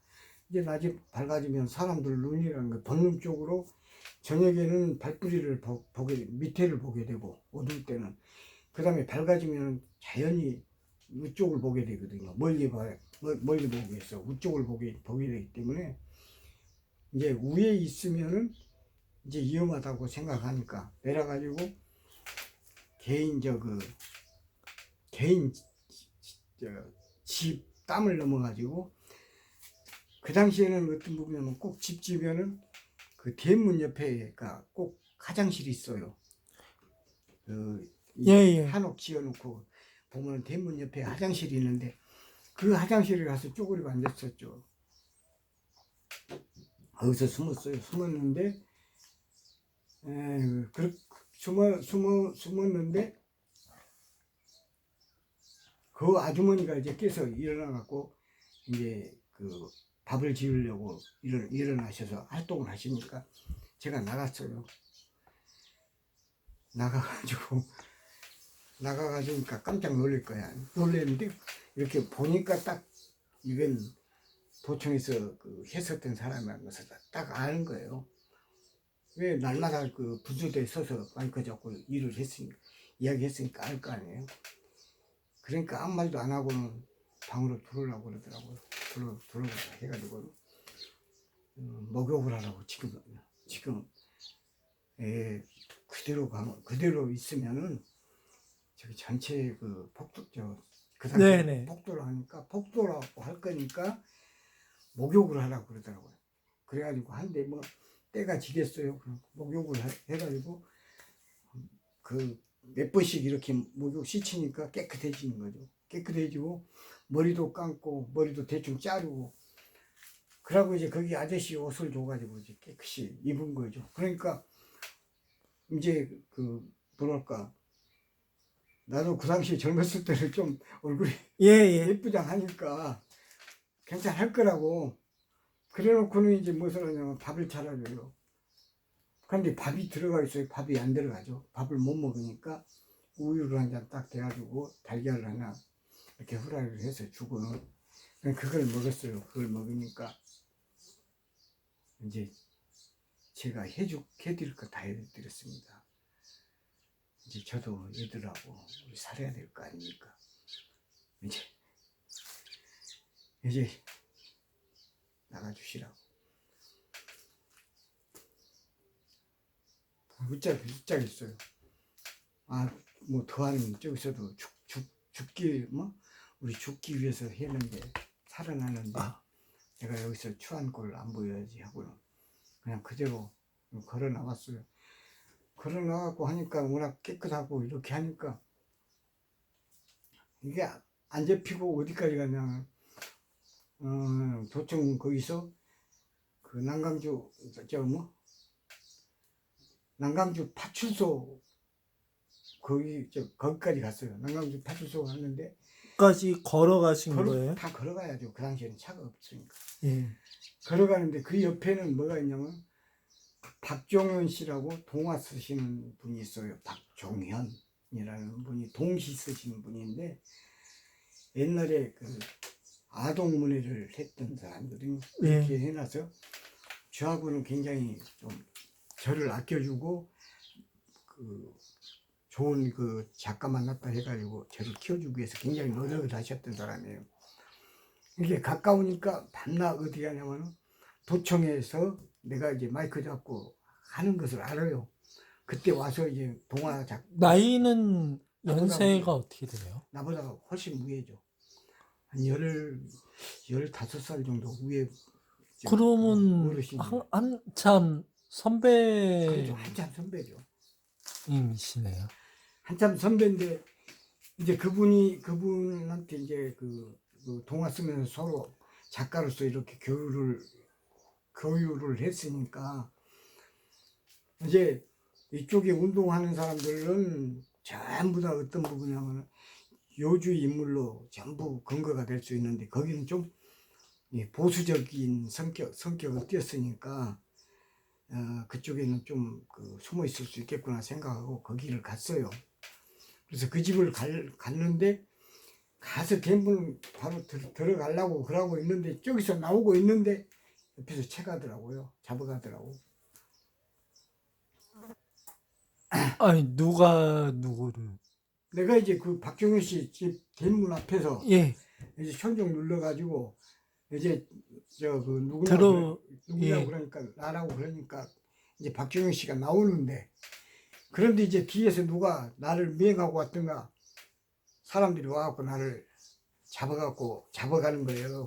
이제 낮이 밝아지면 사람들 눈이라는 거 돋는 쪽으로 저녁에는 발뿌리를 밑에를 보게 되고 어두울 때는 그 다음에 밝아지면 자연히 위쪽을 보게 되거든요. 멀리 보기 위해서 위쪽을 보게 되기 때문에 이제 위에 있으면은 이제 위험하다고 생각하니까 내려가지고 개인 집 땀을 넘어가지고 그 당시에는 어떤 부분이냐면 꼭 집 지으면은 그 대문 옆에가 꼭 화장실이 있어요. 예, 예. 한옥 지어놓고 보면 대문 옆에 화장실이 있는데 그 화장실에 가서 쪼그리고 앉았었죠. 거기서 숨었어요. 숨었는데 숨었는데 그 아주머니가 이제 깨서 일어나갖고 이제 그 밥을 지으려고 일어나셔서 활동을 하시니까 제가 나갔어요. 나가가지고 깜짝 놀랄 거야. 놀랐는데 이렇게 보니까 딱 이건 도청에서 그 했었던 사람이라는 것을 딱 아는 거예요. 왜 날마다 그 부두대에 서서 마이크 잡고 일을 했으니까, 이야기했으니까 알 거 아니에요. 그러니까 아무 말도 안 하고는 방으로 들어오려고 그러더라고요. 들어오라 해가지고 목욕을 하라고 지금 그대로 있으면은 저기 전체 그 그 당시에 네네. 폭도를 하니까 폭도라고 할 거니까 목욕을 하라고 그러더라고요. 그래가지고 한데 뭐 때가 지겠어요. 그럼 목욕을 해가지고 그 몇 번씩 이렇게 목욕 씻으니까 깨끗해지는 거죠. 깨끗해지고 머리도 감고 머리도 대충 자르고 그러고 이제 거기 아저씨 옷을 줘가지고 이제 깨끗이 입은 거죠. 그러니까 이제 그 뭐랄까 나도 그 당시에 젊었을 때는 좀 얼굴이 예, 예. 예쁘장하니까 괜찮을 거라고 그래놓고는 이제 무엇을 하냐면 밥을 차려줘요. 그런데 밥이 들어가 있어요. 밥이 안 들어가죠. 밥을 못 먹으니까 우유를 한 잔 딱 대가지고 달걀을 하나 이렇게 후라이를 해서 주고는 그걸 먹었어요. 그걸 먹으니까 이제 제가 해드릴 거 다 해드렸습니다. 이제 저도 얘들하고 살아야 될 거 아닙니까? 이제 나가주시라고. 웃자겠어요. 뭐 더하는 저기서도 우리 죽기 위해서 했는데 살아나는데 내가 여기서 추한 꼴 안 보여야지 하고요. 그냥 그대로 걸어 나갔어요. 걸어 나가고 하니까 워낙 깨끗하고 이렇게 하니까 이게 안 잡히고 어디까지 가냐. 도청 거기서 그 난강주 파출소 거기까지 갔어요. 난강주 파출소 갔는데 까지 걸어가신 거예요? 다 걸어가야죠. 그 당시에는 차가 없으니까. 예. 걸어가는데 그 옆에는 뭐가 있냐면 박종현 씨라고 동화 쓰시는 분이 있어요. 박종현이라는 분이 동시 쓰시는 분인데 옛날에 그 아동문예를 했던 사람들이 이렇게 해놔서 저하고는 굉장히 좀 저를 아껴주고 그 좋은 그 작가 만났다 해가지고 저를 키워주기 위해서 굉장히 노력을 하셨던 사람이에요. 이게 가까우니까 밤낮 어디 가냐면 도청에서 내가 이제 마이크 잡고 하는 것을 알아요. 그때 와서 이제 나이는 연세가 어떻게 돼요? 나보다 훨씬 위에죠. 한 15살 정도 위에. 그러면 어르신이. 한참 선배 그렇죠. 한참 선배죠. 임시네요. 한참 선배인데 이제 그분한테 이제 그 동화 쓰면서 서로 작가로서 이렇게 교류를 했으니까 이제 이쪽에 운동하는 사람들은 전부 다 어떤 부분이냐면 요주 인물로 전부 근거가 될 수 있는데 거기는 좀 보수적인 성격을 띄었으니까 그쪽에는 좀 숨어 있을 수 있겠구나 생각하고 거기를 갔어요. 그래서 그 집을 갔는데 가서 대문 바로 들어가려고 그러고 있는데 저기서 나오고 있는데 옆에서 채가더라고요. 잡아가더라고. 아니 누가 누구를? 내가 이제 그 박종현 씨 집 대문 앞에서 예. 이제 천정 눌러가지고 이제 누구냐고 예. 그러니까 나라고 그러니까 이제 박종현 씨가 나오는데 그런데 이제 뒤에서 누가 나를 미행하고 왔던가 사람들이 와갖고 나를 잡아가는 거예요.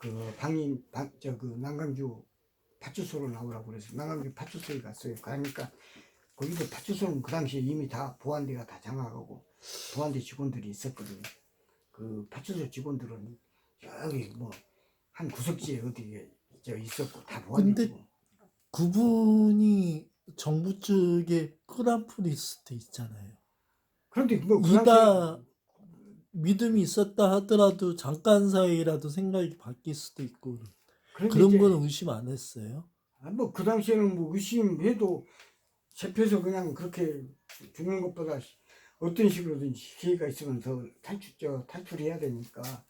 그 방인 그 남강주 파출소로 나오라고 그래서 남강주 파출소에 갔어요. 그러니까 거기도 파출소는 그 당시에 이미 다 보안대가 다 장악하고 보안대 직원들이 있었거든요. 그 파출소 직원들은 여기 뭐 한 구석지에 어디에 있었고 다 보안대 근데 직원. 그분이 정부 측에 크라프리스트 있잖아요. 그런데 뭐 그 이다 당시에 믿음이 있었다 하더라도 잠깐 사이라도 생각이 바뀔 수도 있고 그런데 그런 이제 거는 의심 안 했어요. 뭐 그 당시에는 뭐 의심해도 잡혀서 그냥 그렇게 죽는 것보다 어떤 식으로든지 기회가 있으면 더 탈출해야 되니까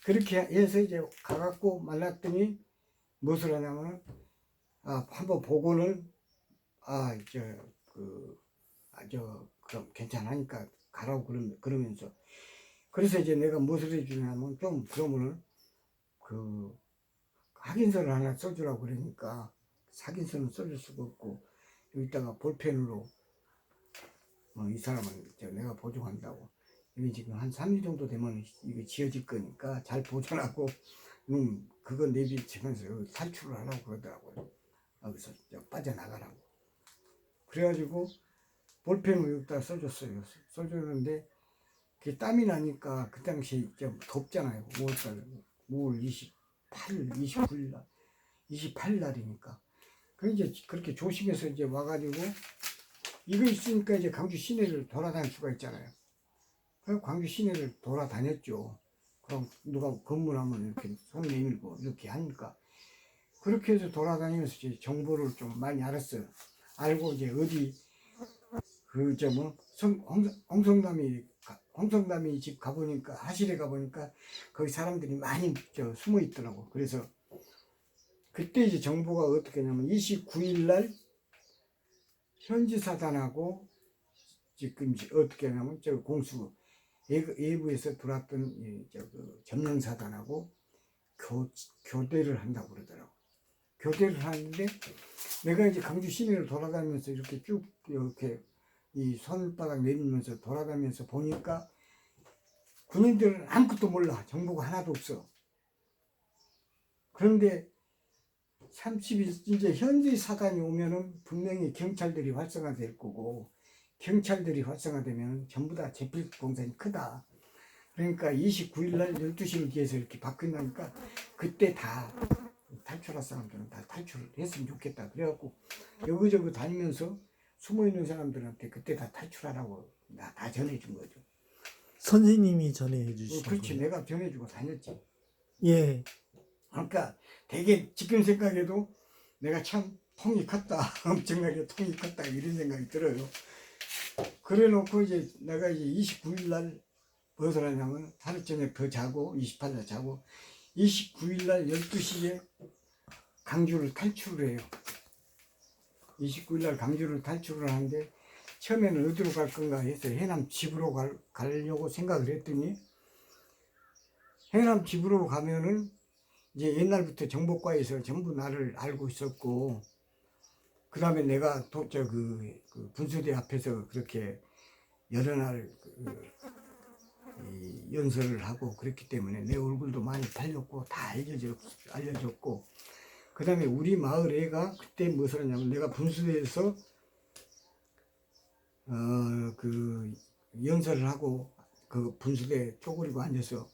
그렇게 해서 이제 가갖고 말랐더니 무엇을 하냐면 한번 보고는 그럼 괜찮으니까 가라고 그러면서 그래서 이제 내가 무엇을 해주냐면 좀 그러면은 그 확인서를 하나 써주라고 그러니까 확인서는 써줄 수가 없고 여기다가 볼펜으로 이 사람은 내가 보증한다고 이게 지금 한 3일 정도 되면 이게 지어질 거니까 잘 보존하고 그거 내비치면서 탈출을 하라고 그러더라고요. 여기서 빠져나가라고 그래가지고 볼펜으로 여기다 써줬어요. 써줬는데 그게 땀이 나니까 그 당시 좀 덥잖아요. 5월달 5월 28일 29일 날 28일 날이니까 그 이제 그렇게 조심해서 이제 와가지고 이거 있으니까 이제 광주 시내를 돌아다닐 수가 있잖아요. 그래서 광주 시내를 돌아다녔죠. 그럼 누가 검문하면 이렇게 손 내밀고 이렇게 하니까 그렇게 해서 돌아다니면서 이제 정보를 좀 많이 알았어요. 알고 이제 어디 홍성남이 집 가보니까 하실에 가보니까 거기 사람들이 많이 숨어 있더라고. 그래서 그때 이제 정보가 어떻게 했냐면 29일 날 현지사단하고 지금 어떻게 하냐면 공수 외부에서 들어왔던 점령사단하고 교대를 한다고 그러더라고. 교대를 하는데 내가 이제 강주 시내를 돌아다니면서 이렇게 쭉 이렇게 이 손바닥 내리면서 돌아다니면서 보니까 군인들은 아무것도 몰라. 정보가 하나도 없어. 그런데 30일 이제 현지 사단이 오면은 분명히 경찰들이 활성화될 거고 경찰들이 활성화되면 전부 다 잡힐 공산이 크다. 그러니까 29일 날 12시를 기해서 이렇게 바뀐다니까 그때 다 탈출할 사람들은 다 탈출을 했으면 좋겠다. 그래갖고 여기저기 다니면서 숨어있는 사람들한테 그때 다 탈출하라고 다 전해준 거죠. 선생님이 전해 주신 그렇지. 거예요. 내가 전해주고 다녔지. 예. 그러니까 되게 지금 생각해도 내가 참 통이 컸다. 엄청나게 통이 컸다. 이런 생각이 들어요. 그래 놓고 이제 내가 이제 29일 날 무엇을 하냐면 하루 저녁 더 자고 28일 날 자고 29일 날 12시에 강주를 탈출을 해요. 29일 날 강주를 탈출을 하는데 처음에는 어디로 갈 건가 해서 해남 집으로 가려고 생각을 했더니 해남 집으로 가면은 이제 옛날부터 정보과에서 전부 나를 알고 있었고 그 다음에 내가 그 분수대 앞에서 그렇게 여러 날 연설을 하고 그랬기 때문에 내 얼굴도 많이 팔렸고 다 알려졌고 그 다음에 우리 마을 애가 그때 무엇을 하냐면 내가 분수대에서 그 연설을 하고 그 분수대 쪼그리고 앉아서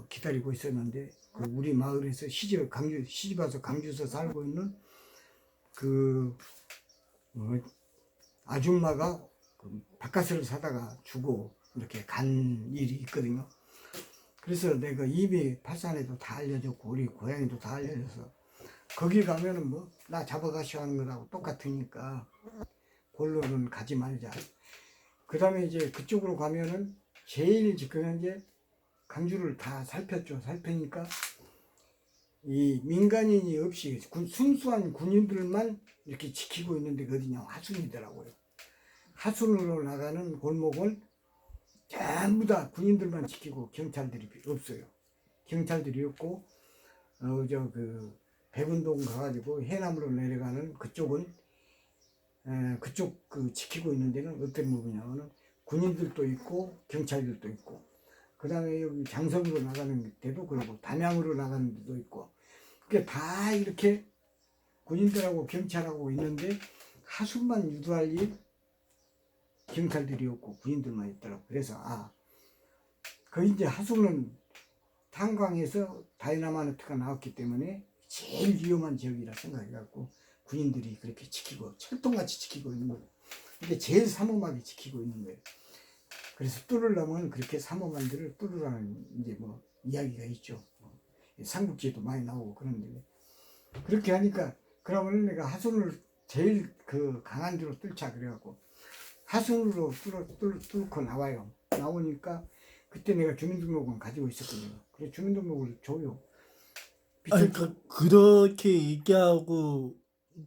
기다리고 있었는데 그 우리 마을에서 시집 와서 강주에서 살고 있는 그 아줌마가 그 바카스를 사다가 주고 이렇게 간 일이 있거든요. 그래서 내가 입이 팔산에도 다 알려졌고 우리 고향에도 다 알려져서 거기 가면은 뭐 나 잡아가시오 하는 거하고 똑같으니까 골로는 가지 말자. 그 다음에 이제 그쪽으로 가면은 제일 지금 현재 강주를 다 살폈죠. 살펴니까 이 민간인이 없이 순수한 군인들만 이렇게 지키고 있는 데가 어디냐 하순이더라고요. 하순으로 나가는 골목은 전부 다 군인들만 지키고 경찰들이 없어요. 경찰들이 없고 백운동 가가지고 해남으로 내려가는 그쪽은 그쪽 지키고 있는 데는 어떤 부분이냐면은 군인들도 있고 경찰들도 있고 그 다음에 여기 장성으로 나가는 데도 그러고 담양으로 나가는 데도 있고, 그게 다 이렇게 군인들하고 경찰하고 있는데 하순만 유도할 일 경찰들이 없고 군인들만 있더라고. 그래서 그 이제 하순은 탄광에서 다이나마이트가 나왔기 때문에 제일 위험한 지역이라 생각해갖고 군인들이 그렇게 지키고 철통같이 지키고 있는 거예요. 근데 제일 삼엄하게 지키고 있는 거예요. 그래서 뚫으려면 그렇게 삼엄한 데를 뚫으라는 이제 뭐 이야기가 있죠. 삼국지에도 많이 나오고 그런데 그렇게 하니까 그러면 내가 하순을 제일 그 강한 데로 뚫자 그래갖고 하순으로 뚫고 나와요. 나오니까 그때 내가 주민등록은 가지고 있었거든요. 그래 주민등록을 줘요. 아니, 그렇게 얘기하고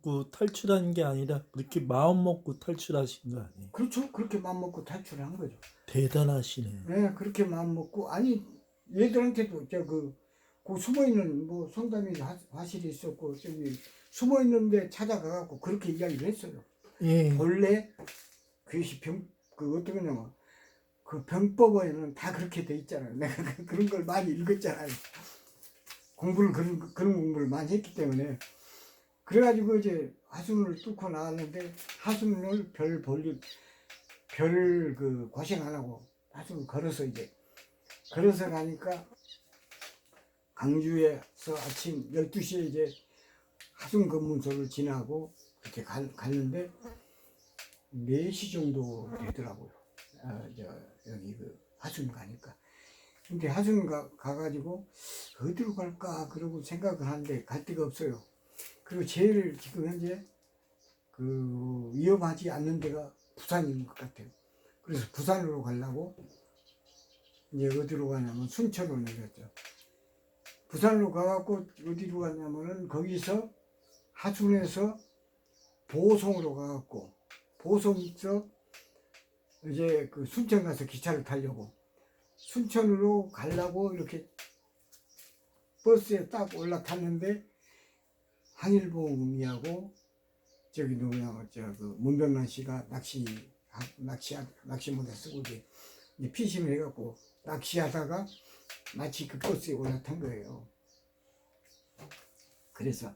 뭐 탈출한 게 아니라 그렇게 마음 먹고 탈출하신 거 아니에요? 그렇죠. 그렇게 마음 먹고 탈출한 거죠. 대단하시네. 네, 그렇게 마음 먹고 아니 얘들한테도 그 숨어 있는 뭐 성담이 화실이 있었고 저기 숨어 있는데 찾아가갖고 그렇게 이야기를 했어요. 예. 본래 그것이 어떻게냐면 그 병법에는 다 그렇게 돼 있잖아요. 내가 그런 걸 많이 읽었잖아요. 그런 공부를 많이 했기 때문에 그래가지고 이제 하순을 뚫고 나왔는데 하순을 별 그 고생 안 하고 하순을 걸어서 가니까 강주에서 아침 12시에 이제 하순 검문소를 지나고 그렇게 갔는데 4시 정도 되더라고요. 여기 그 하순 가니까. 근데 하순 가가지고 어디로 갈까 그러고 생각을 하는데 갈 데가 없어요. 그리고 제일 지금 현재 그 위험하지 않는 데가 부산인 것 같아요. 그래서 부산으로 가려고 이제 어디로 가냐면 순천으로 내렸죠. 부산으로 가갖고 어디로 갔냐면은 거기서 하순에서 보송으로 가갖고 보송에서 이제 그 순천 가서 기차를 타려고 순천으로 가려고 이렇게 버스에 딱 올라탔는데 한일봉이하고 저기 누구냐 그 문병란 씨가 낚시모자 쓰고 이제 피신을 해갖고 낚시하다가 마치 그 버스에 올라탄 거예요. 그래서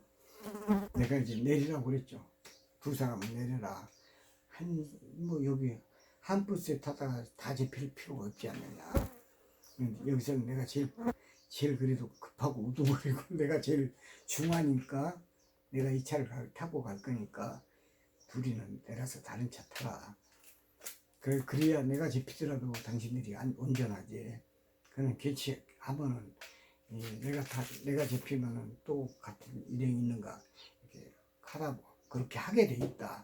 내가 이제 내리라고 그랬죠. 두 사람은 내려라. 뭐 여기 한 버스에 타다가 다 잡힐 필요가 없지 않느냐. 여기서는 내가 제일 그래도 급하고 우두머리고 내가 제일 중하니까 내가 이 차를 타고 갈 거니까 둘이는 내려서 다른 차 타라. 그래야 내가 잡히더라도 당신들이 온전하지. 그는 개치하면은 내가 잡히면은 또 같은 일행이 있는가 이렇게 그렇게 하게 돼 있다.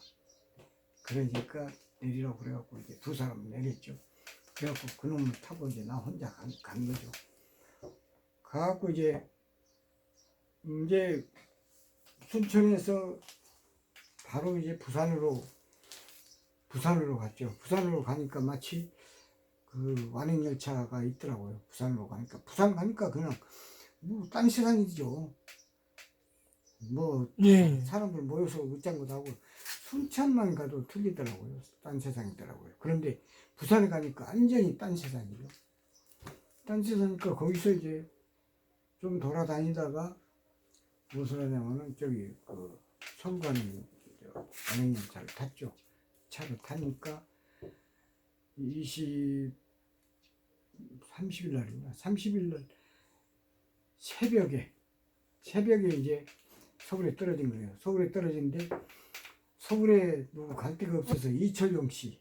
그러니까 내리라고 그래갖고 이제 두 사람 내렸죠. 그래갖고 그놈을 타고 이제 나 혼자 간 거죠. 가갖고 이제 순천에서 바로 이제 부산으로 갔죠. 부산으로 가니까 마치 그 완행열차가 있더라고요. 부산으로 가니까 부산 가니까 그냥 뭐 딴 세상이죠. 뭐 예. 사람들 모여서 웃장구도 하고 순천만 가도 틀리더라고요. 딴 세상이더라고요. 그런데 부산에 가니까 완전히 딴 세상이죠. 딴 세상이니까 거기서 이제 좀 돌아다니다가 무슨 하냐면은 저기 그 서울가는 완행열차를 탔죠. 차를 타니까 30일 날이구나. 30일 날 새벽에 이제 서울에 떨어진 거예요. 서울에 떨어진데 서울에 누구 갈 데가 없어서 이철용 씨,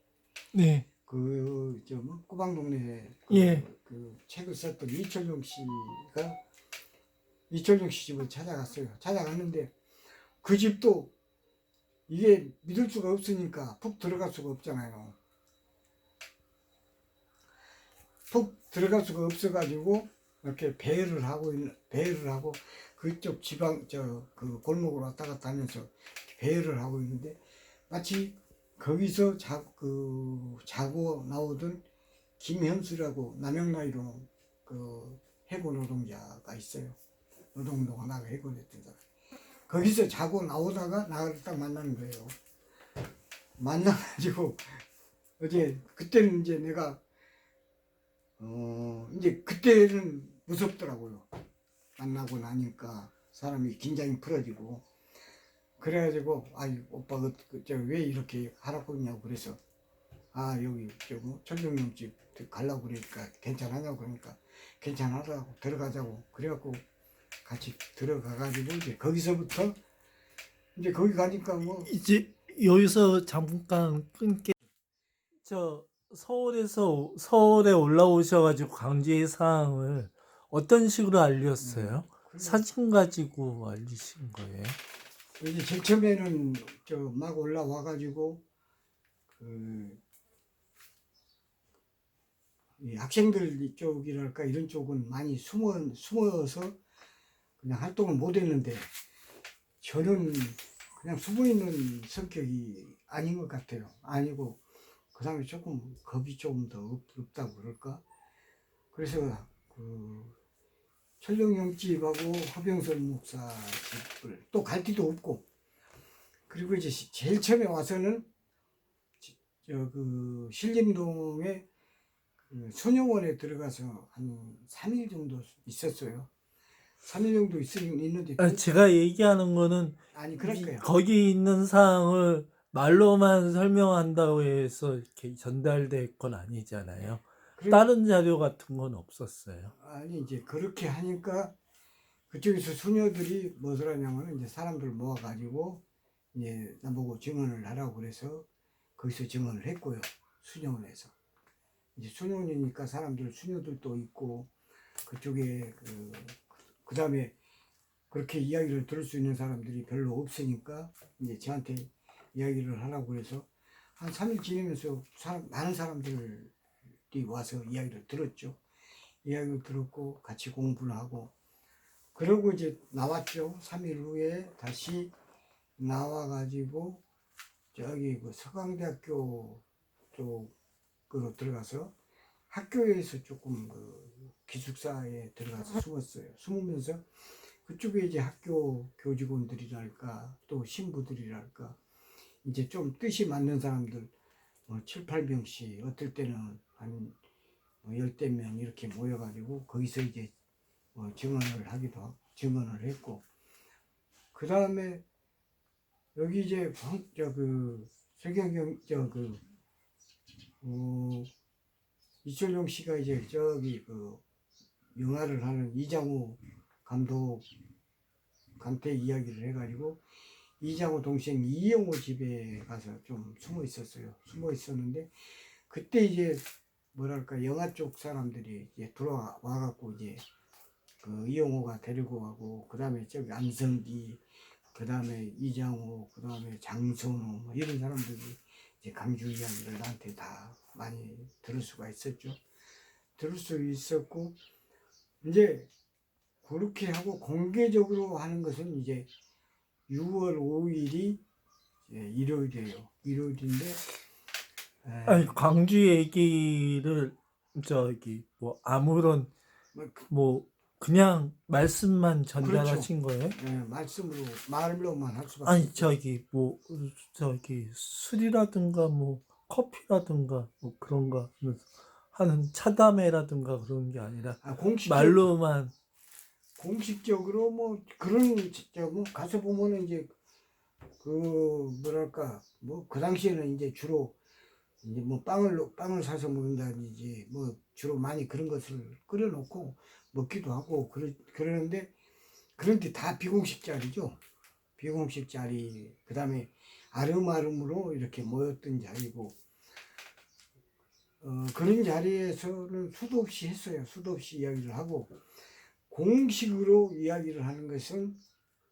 네. 뭐 꼬방동네 예. 그 책을 썼던 이철용 씨 집을 찾아갔어요. 찾아갔는데 그 집도 이게 믿을 수가 없으니까 푹 들어갈 수가 없잖아요. 푹 들어갈 수가 없어가지고 이렇게 배회를 하고 그쪽 지방 그 골목으로 왔다 갔다 하면서 배회를 하고 있는데 마치 거기서 자고 나오던 김현수라고 남영나이로 그 해고 노동자가 있어요. 노동운동 하나가 해고됐던 사람. 거기서 자고 나오다가 나를 딱 만나는 거예요. 만나가지고 그때는 이제 내가 이제 그때는 무섭더라고요. 만나고 나니까 사람이 긴장이 풀어지고 그래가지고 오빠 왜 이렇게 하라고 했냐고 그래서 여기 뭐 철경영집 가려고 그러니까 괜찮으냐고 그러니까 괜찮으라고 들어가자고 그래갖고 같이 들어가가지고 이제 거기서부터 이제 거기 가니까 뭐 이제 여기서 잠깐 끊게. 서울에 올라오셔가지고 광주의 상황을 어떤 식으로 알렸어요? 사진 가지고 알리신 거예요? 이제 제일 처음에는 막 올라와가지고 이 학생들 쪽이랄까 이런 쪽은 많이 숨어서 그냥 활동을 못 했는데 저는 그냥 숨어 있는 성격이 아닌 것 같아요. 아니고 그 다음에 조금 겁이 조금 더 없다고 그럴까? 그래서 철령형 집하고 허병선 목사 집을 또 갈 데도 없고 그리고 이제 제일 처음에 와서는 신림동에 소녀원에 들어가서 한 3일 정도 있었어요. 3일 정도 있는데 제가 얘기하는 거는 그럴까요? 거기 있는 사항을 말로만 설명한다고 해서 이렇게 전달될 건 아니잖아요. 다른 자료 같은 건 없었어요. 이제 그렇게 하니까 그쪽에서 수녀들이 뭐들 하냐면 이제 사람들 모아가지고 이제 나보고 증언을 하라고 그래서 거기서 증언을 했고요. 수녀원에서. 이제 수녀원이니까 수녀들도 있고 그쪽에 그 다음에 그렇게 이야기를 들을 수 있는 사람들이 별로 없으니까 이제 저한테 이야기를 하라고 해서 한 3일 지내면서 많은 사람들이 와서 이야기를 들었죠. 이야기를 들었고 같이 공부를 하고 그러고 이제 나왔죠. 3일 후에 다시 나와가지고 저기 서강대학교 쪽으로 들어가서 학교에서 조금 기숙사에 들어가서 숨었어요. 숨으면서 그쪽에 이제 학교 교직원들이랄까 또 신부들이랄까 이제 좀 뜻이 맞는 사람들 7, 8명씩 어떨 때는 한 10대 명 이렇게 모여가지고 거기서 이제 증언을 했고 그 다음에 여기 이제 최경경 이철용 씨가 이제 저기 영화를 하는 이장호 감독한테 이야기를 해가지고 이장호 동생 이영호 집에 가서 좀 숨어 있었는데 그때 이제 뭐랄까 영화 쪽 사람들이 이제 들어와갖고 이제 이영호가 데리고 가고 그 다음에 저기 안성기 그 다음에 이장호 그 다음에 장선호 뭐 이런 사람들이 이제 강주 이야기를 나한테 다 많이 들을 수가 있었죠. 들을 수 있었고 이제 그렇게 하고 공개적으로 하는 것은 이제 6월 5일이 일요일이에요. 일요일인데 광주 얘기를 아무런 그냥 말씀만 전달하신 거예요? 네, 말로만 할 수밖에 술이라든가 커피라든가 그런 거 하는 차담회라든가 그런 게 아니라 말로만 공식적으로 그런 가서 보면은 이제 뭐랄까 그 당시에는 이제 주로 이제 빵을 사서 먹는다든지 주로 많이 그런 것을 끓여놓고 먹기도 하고 그러는데 그런데 다 비공식 자리죠. 비공식 자리 그 다음에 아름아름으로 이렇게 모였던 자리고 그런 자리에서는 수도 없이 했어요. 수도 없이 이야기를 하고 공식으로 이야기를 하는 것은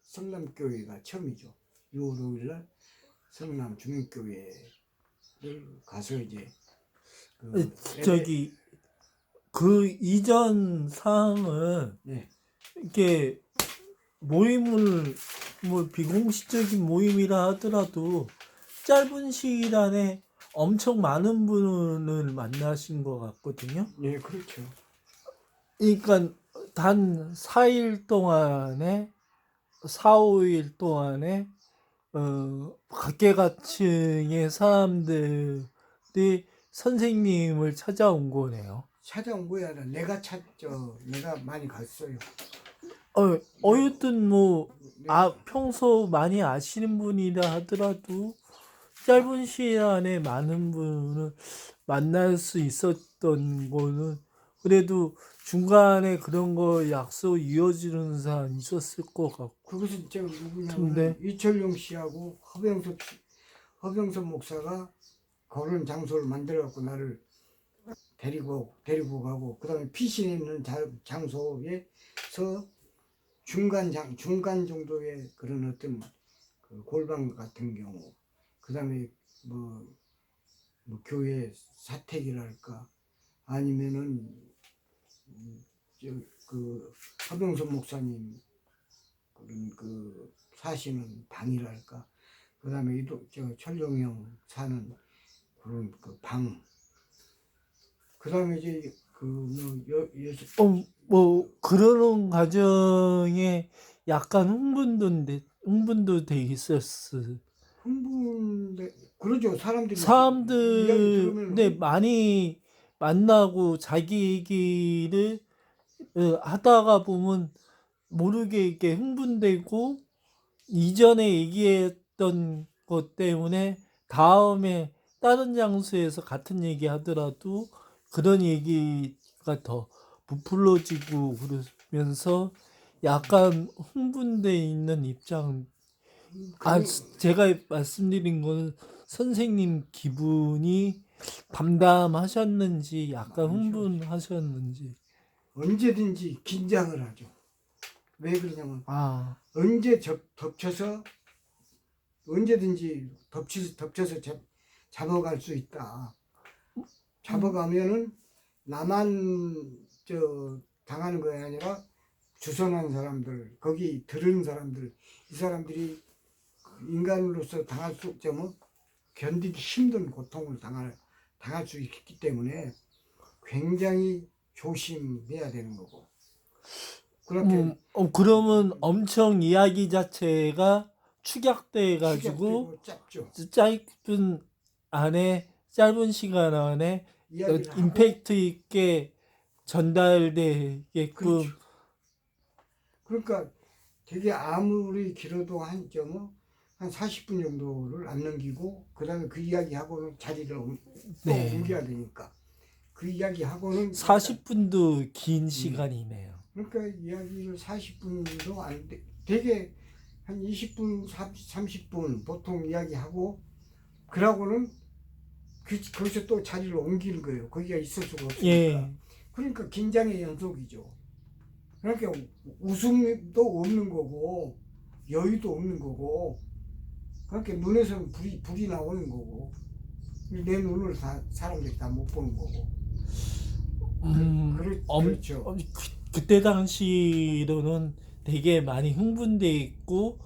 성남교회가 처음이죠. 6월 5일날 성남 중앙교회를 가서 이제 그 이전 사항은 이렇게 모임을 비공식적인 모임이라 하더라도 짧은 시일 안에 엄청 많은 분을 만나신 것 같거든요. 네, 그렇죠. 그러니까 단 4일 동안에 4, 5일 동안에 각계각층의 사람들이 선생님을 찾아온 거네요. 찾아온 거야. 내가 많이 갔어요. 어쨌든 뭐 네. 평소 많이 아시는 분이라 하더라도 짧은 시일 안에 많은 분을 만날 수 있었던 거는 그래도 중간에 그런 거 약속 이어지는 사람 있었을 것 같고. 그것은 저 누구냐면 근데 이철용 씨하고 허병서 목사가 그런 장소를 만들어 갖고 나를 데리고 가고, 그다음에 피신에 있는 장소에서 중간 정도의 그런 어떤 그 골방 같은 경우, 그다음에 뭐 교회 사택이랄까, 아니면은 그 허병선 목사님 그런 그 사시는 방이랄까, 그다음에 철룡형 사는 그런 그 방, 그다음에 이제 뭐 그러는 과정에 약간 흥분도 돼 있었어. 그러죠. 사람들이 이야기 사람들 들으면 네 많이 만나고 자기 얘기를 하다가 보면 모르게 이렇게 흥분되고 이전에 얘기했던 것 때문에 다음에 다른 장소에서 같은 얘기 하더라도 그런 얘기가 더 부풀러지고 그러면서 약간 흥분돼 있는 입장. 제가 말씀드린 거는 선생님 기분이 담담하셨는지 약간 흥분하셨는지. 언제든지 긴장을 하죠. 왜 그러냐면 언제든지 덮쳐서 잡아갈 수 있다. 잡아가면은 나만 당하는 거 아니라 주선한 사람들, 거기 들은 사람들, 이 사람들이 인간으로서 당할 수 없자면 견디기 힘든 고통을 당할 수 있기 때문에 굉장히 조심해야 되는 거고. 그렇게 그러면 엄청 이야기 자체가 축약돼 가지고 짧죠. 짧은 시간 안에 이야기를 임팩트 있게 전달되게끔. 그렇죠. 그러니까 되게 아무리 길어도 한 40분 정도를 안 넘기고, 그 다음에 그 이야기하고는 자리를 또 옮겨야 되니까 그 이야기하고는 40분도 긴 시간이네요. 그러니까 이야기를 40분도 안 돼. 되게 한 20분, 30분 보통 이야기하고, 그러고는 거기서 또 자리를 옮기는 거예요. 거기가 있을 수가 없으니까. 그러니까 긴장의 연속이죠. 그러니까 웃음도 없는 거고 여유도 없는 거고, 그러니까 눈에서는 불이 나오는 거고, 내 눈을 사람들이 다 못 보는 거고. 그렇죠. 그때 당시로는 되게 많이 흥분돼 있고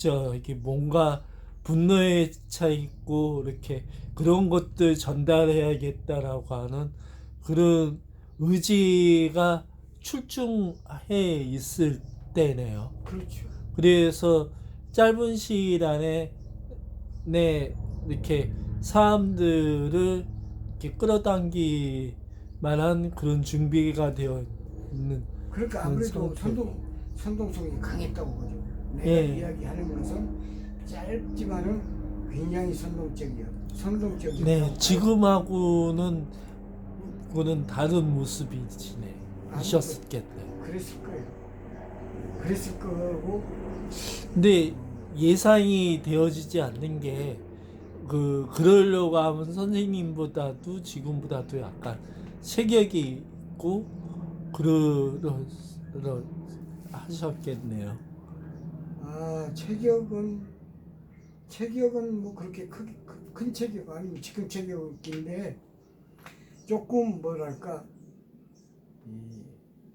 이렇게 뭔가 분노에 차 있고 이렇게 그런 것들 전달해야겠다라고 하는 그런 의지가 출중해 있을 때네요. 그렇죠. 그래서 짧은 시일 안에 이렇게 사람들을 이렇게 끌어당길 만한 그런 준비가 되어 있는. 그러니까 아무래도 선동성이 강했다고 보죠. 내가 이야기하는 것은 짧지만은 굉장히 선동적이야. 네, 지금하고는 그거는 다른 모습이셨겠네요. 그랬을 거예요. 그랬을 거고. 근데 예상이 되어지지 않는 게 그러려고 하면 선생님보다도 지금보다도 약간 체격이 있고 그러 하셨겠네요. 체격은 뭐 그렇게 큰 체격 아니고 지금 체격인데, 조금 뭐랄까,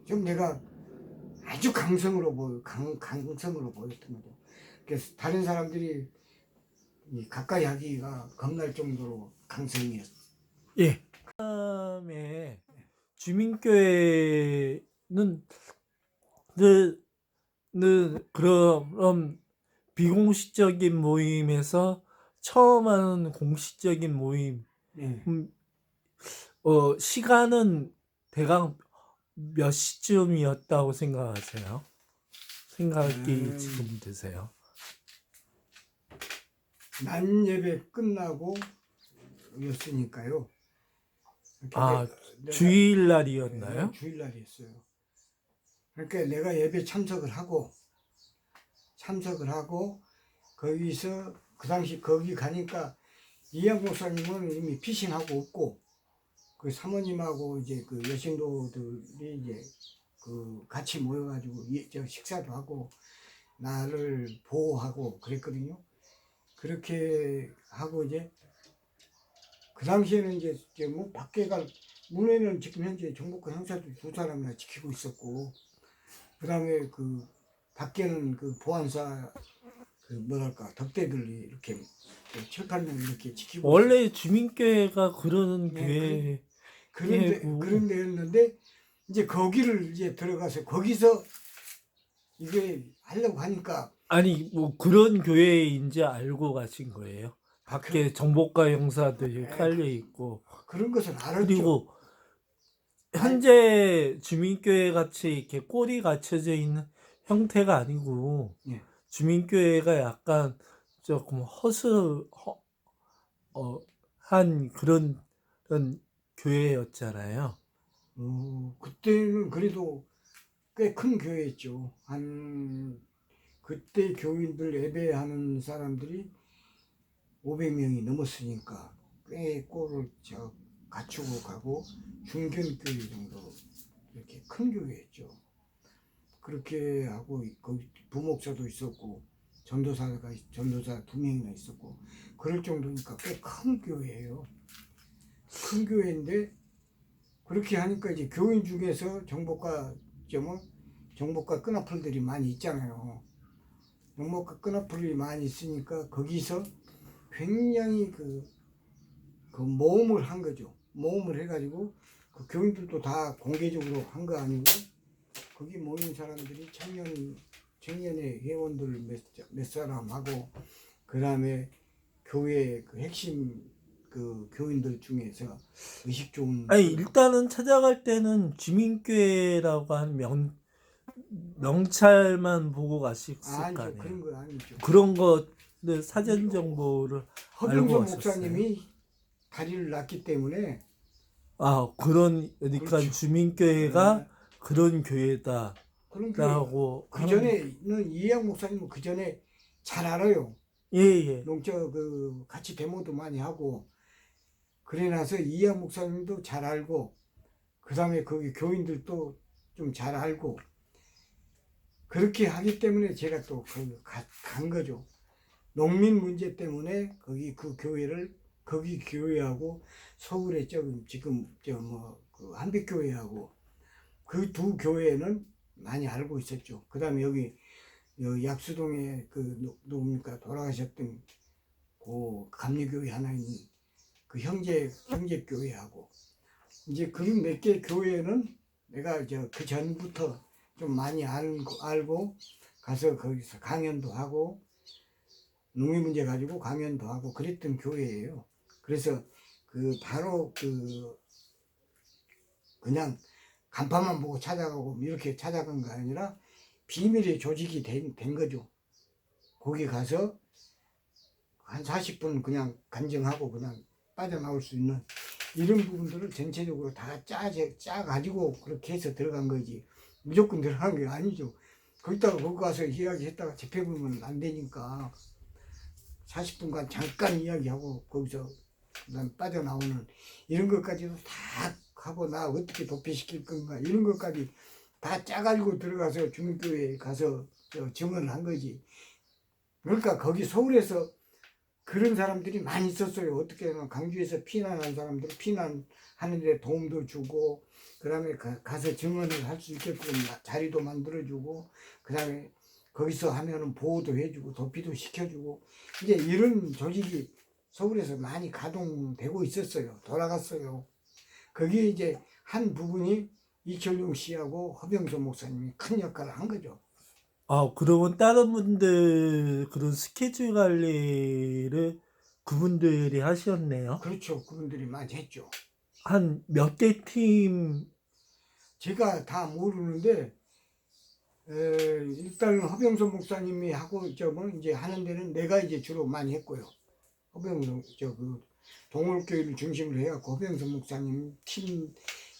좀 내가 아주 강성으로 보였던 거죠. 그래서 다른 사람들이 가까이 하기가 겁날 정도로 강성이었어. 다음에 주민교회는 그럼 비공식적인 모임에서 처음 하는 공식적인 모임. 네. 시간은 대강 몇 시쯤이었다고 생각하세요? 생각이 지금 드세요? 난 예배 끝나고 였으니까요. 아, 주일날이었나요? 주일날이었어요. 그러니까 내가 예배 참석을 하고 거기서 그 당시 거기 가니까 이양 목사님은 이미 피신하고 없고 그 사모님하고 이제 그 여신도들이 이제 그 같이 모여가지고 저 식사도 하고 나를 보호하고 그랬거든요. 그렇게 하고 이제 그 당시에는 이제 뭐 밖에 갈 문에는 지금 현재 정복과 형사도 두 사람이나 지키고 있었고 그 다음에 그 밖에는 그 보안사 그 뭐랄까 덕대들이 이렇게 7, 8명 이렇게 지키고 원래 주민교회가 그런 네, 교회고, 그런 데였는데 이제 거기를 이제 들어가서 거기서 이게 하려고 하니까 아니 뭐 그런 교회인지 알고 가신 거예요? 밖에 정보과 형사들이 깔려 있고, 그런 것은 알았죠. 그리고 현재 주민교회 같이 이렇게 꼴이 갖춰져 있는 형태가 아니고 예. 주민교회가 약간 조금 한 그런 교회였잖아요. 그때는 그래도 꽤 큰 교회였죠. 그때 교인들 예배하는 사람들이 500명이 넘었으니까 꽤 꼴을 갖추고 가고 중견교회 정도 이렇게 큰 교회였죠. 그렇게 하고 거기 부목사도 있었고 전도사 2명이나 있었고 그럴 정도니까 꽤 큰 교회예요. 큰 교회인데 그렇게 하니까 이제 교인 중에서 정복과 끈앞풀들이 많이 있잖아요. 정복과 끈앞풀이 많이 있으니까 거기서 굉장히 그 모험을 한 거죠. 모험을 해가지고 그 교인들도 다 공개적으로 한 거 아니고 거기 모인 사람들이 청년의 회원들 몇 사람하고 그 다음에 교회 그 핵심 그 교인들 중에서 의식 좋은 아니 일단은 찾아갈 때는 주민교회라고 하는 명찰만 보고 가셨을 거 아니죠. 아니에요. 그런 거 아니죠. 그런 것들 사전 정보를 알고 허병서 가셨어요. 목사님이 다리를 놨기 때문에 그러니까 그렇죠. 주민교회가 그런 교회다. 그런 교회 라고 그 전에는 이해영 목사님은 그 전에 잘 알아요. 예. 그 같이 데모도 많이 하고 그래 나서 이해영 목사님도 잘 알고 그 다음에 거기 교인들도 좀 잘 알고 그렇게 하기 때문에 제가 또 간 거죠. 농민 문제 때문에 거기 교회하고 서울에 지금 그 한빛교회하고 그 두 교회는 많이 알고 있었죠. 그 다음에 여기 약수동에 누굽니까 돌아가셨던 그 감리교회 하나 있는 그 형제교회하고 이제 그런 몇 개 교회는 내가 그 전부터 좀 많이 알고 가서 거기서 강연도 하고 농민 문제 가지고 강연도 하고 그랬던 교회예요. 그래서 바로 그냥 간판만 보고 찾아가고 이렇게 찾아간 거 아니라 비밀의 조직이 된 거죠. 거기 가서 한 40분 그냥 간증하고 그냥 빠져나올 수 있는 이런 부분들을 전체적으로 다 짜가지고 그렇게 해서 들어간 거지. 무조건 들어간 게 아니죠. 거기 가서 이야기했다가 집회보면 안 되니까 40분간 잠깐 이야기하고 거기서 그다음 빠져나오는 이런 것까지도 다 하고 나 어떻게 도피시킬 건가 이런 것까지 다 짜가지고 들어가서 주민교회에 가서 증언을 한 거지. 그러니까 거기 서울에서 그런 사람들이 많이 있었어요. 어떻게 하면 강주에서 피난한 사람들 피난하는 데 도움도 주고 그 다음에 가서 증언을 할 수 있게끔 자리도 만들어주고 그 다음에 거기서 하면은 보호도 해주고 도피도 시켜주고 이제 이런 조직이 서울에서 많이 가동되고 있었어요. 돌아갔어요. 거기에 이제 한 부분이 이철용 씨하고 허병서 목사님이 큰 역할을 한 거죠. 그러면 다른 분들 그런 스케줄 관리를 그분들이 하셨네요. 그렇죠. 그분들이 많이 했죠. 한 몇 개 팀 제가 다 모르는데 일단 허병선 목사님이 하고 뭐 이제 하는 데는 내가 이제 주로 많이 했고요. 허병선 그 동월교회를 중심으로 해갖고 허병선 목사님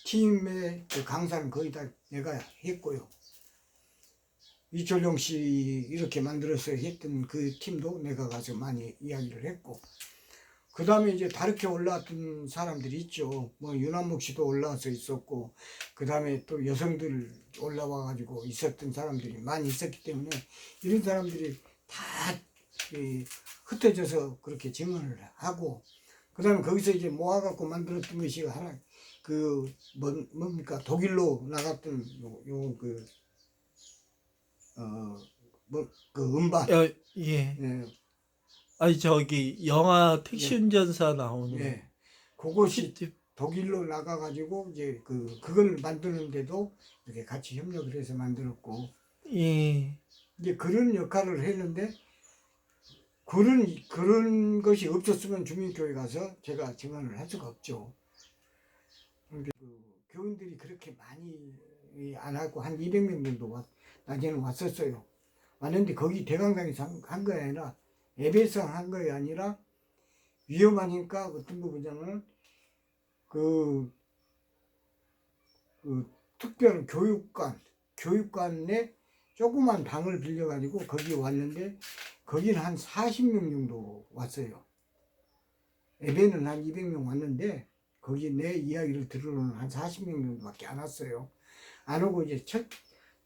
팀의 그 강사는 거의 다 내가 했고요. 이철용 씨 이렇게 만들어서 했던 그 팀도 내가 가서 많이 이야기를 했고, 그 다음에 이제 다르게 올라왔던 사람들이 있죠. 뭐 윤한목 씨도 올라와서 있었고, 그 다음에 또 여성들 올라와가지고 있었던 사람들이 많이 있었기 때문에 이런 사람들이 다 흩어져서 그렇게 증언을 하고, 그 다음에 거기서 이제 모아갖고 만들었던 것이 하나 뭡니까 독일로 나갔던 그 음반. 예. 예, 아니 저기 영화 택시 운전사 나오는 예. 그것이 팁. 독일로 나가가지고 이제 그걸 만드는데도 이렇게 같이 협력을 해서 만들었고, 예. 이제 그런 역할을 했는데, 그런 것이 없었으면 주민교회 가서 제가 증언을 할 수가 없죠. 그런데 교인들이 그렇게 많이 안 하고 한 200명 정도 낮에는 왔었어요. 왔는데 거기 대강당에서 한 거 아니라 예배에서 한 거이 아니라 위험하니까 어떤 부분장은 그 특별 교육관에 조그만 방을 빌려가지고 거기 왔는데 거기는 한 40명 정도 왔어요. 예배는 한 200명 왔는데 거기 내 이야기를 들으러는 한 40명 정도밖에 안 왔어요. 안 오고 이제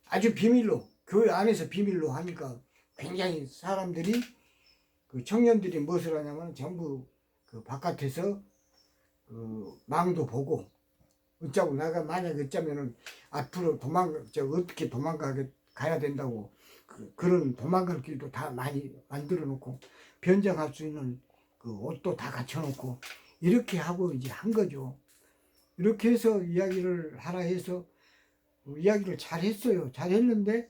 아주 비밀로 교회 안에서 비밀로 하니까 굉장히 사람들이 그 청년들이 무엇을 하냐면 전부 그 바깥에서 그 망도 보고 어쩌고 내가 만약 어쩌면은 앞으로 어떻게 가야 된다고 그런 도망갈 길도 다 많이 만들어 놓고 변장할 수 있는 그 옷도 다 갖춰 놓고 이렇게 하고 이제 한 거죠. 이렇게 해서 이야기를 하라 해서 이야기를 잘 했어요. 잘 했는데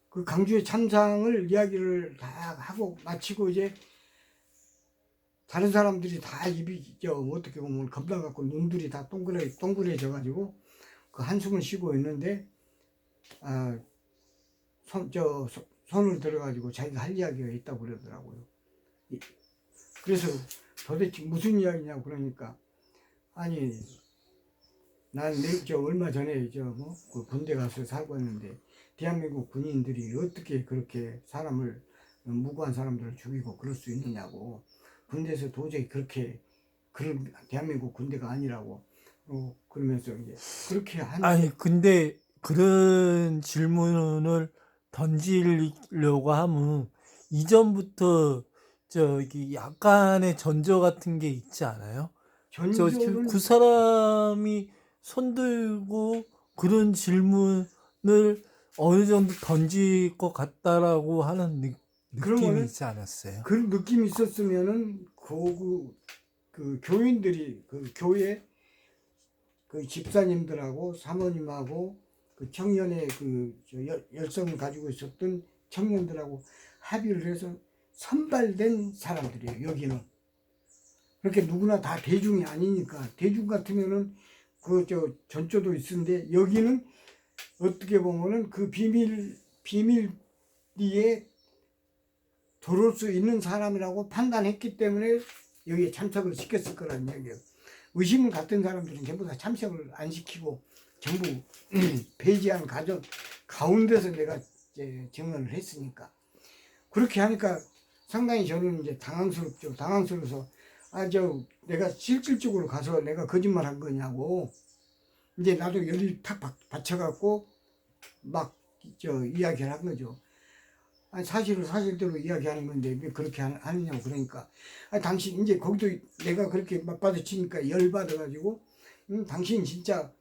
그 강주의 참상을 이야기를 다 하고 마치고 이제 다른 사람들이 다 입이 어떻게 보면 겁나 갖고 눈들이 다 동그래져 가지고 그 한숨을 쉬고 있는데 손을 들어 가지고 자기가 할 이야기가 있다고 그러더라고요. 그래서 도대체 무슨 이야기냐고 그러니까 아니 난 얼마 전에 그 군대 가서 살고 왔는데 대한민국 군인들이 어떻게 그렇게 무고한 사람들을 죽이고 그럴 수 있느냐고, 군대에서 도저히 그런 대한민국 군대가 아니라고 그러면서 이제 그렇게 아니 근데 그런 질문을 던지려고 하면 이전부터 저기 약간의 전조 같은 게 있지 않아요? 전조는 그 사람이 손들고 그런 질문을 어느 정도 던질 것 같다라고 하는 느낌이 그러면은 있지 않았어요? 그런 느낌이 있었으면은 그 교인들이 그 교회 그 집사님들하고 사모님하고 그 청년의 열성을 가지고 있었던 청년들하고 합의를 해서 선발된 사람들이에요. 여기는 그렇게 누구나 다 대중이 아니니까. 대중 같으면은 전조도 있는데 여기는 어떻게 보면은 그 비밀리에 들어올 수 있는 사람이라고 판단했기 때문에 여기에 참석을 시켰을 거라는 얘기예요. 의심을 갖던 사람들은 전부 다 참석을 안 시키고 전부 배제한 가운데서 내가 이제 증언을 했으니까. 그렇게 하니까 상당히 저는 이제 당황스럽죠. 당황스러워서 내가 실질적으로 가서 내가 거짓말 한 거냐고 이제 나도 열이 탁 받쳐갖고 막 이야기를 한 거죠. 아니 사실은 사실대로 이야기하는 건데 왜 그렇게 하느냐고 그러니까 당신 이제 거기도 내가 그렇게 맞받아치니까 열받아가지고 당신 진짜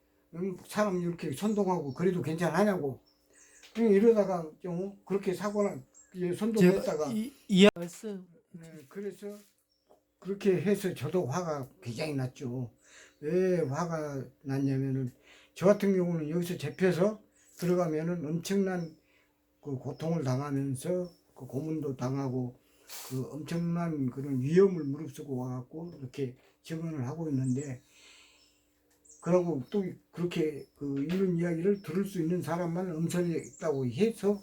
사람 이렇게 선동하고 그래도 괜찮으냐고 이러다가 좀 그렇게 사고나 선동했다가 말씀 그래서 그렇게 해서 저도 화가 굉장히 났죠. 왜 화가 났냐면은 저 같은 경우는 여기서 잡혀서 들어가면은 엄청난 그 고통을 당하면서 그 고문도 당하고 그 엄청난 그런 위험을 무릅쓰고 와갖고 이렇게 증언을 하고 있는데 그러고 또 그렇게 이런 이야기를 들을 수 있는 사람만 음성이 있다고 해서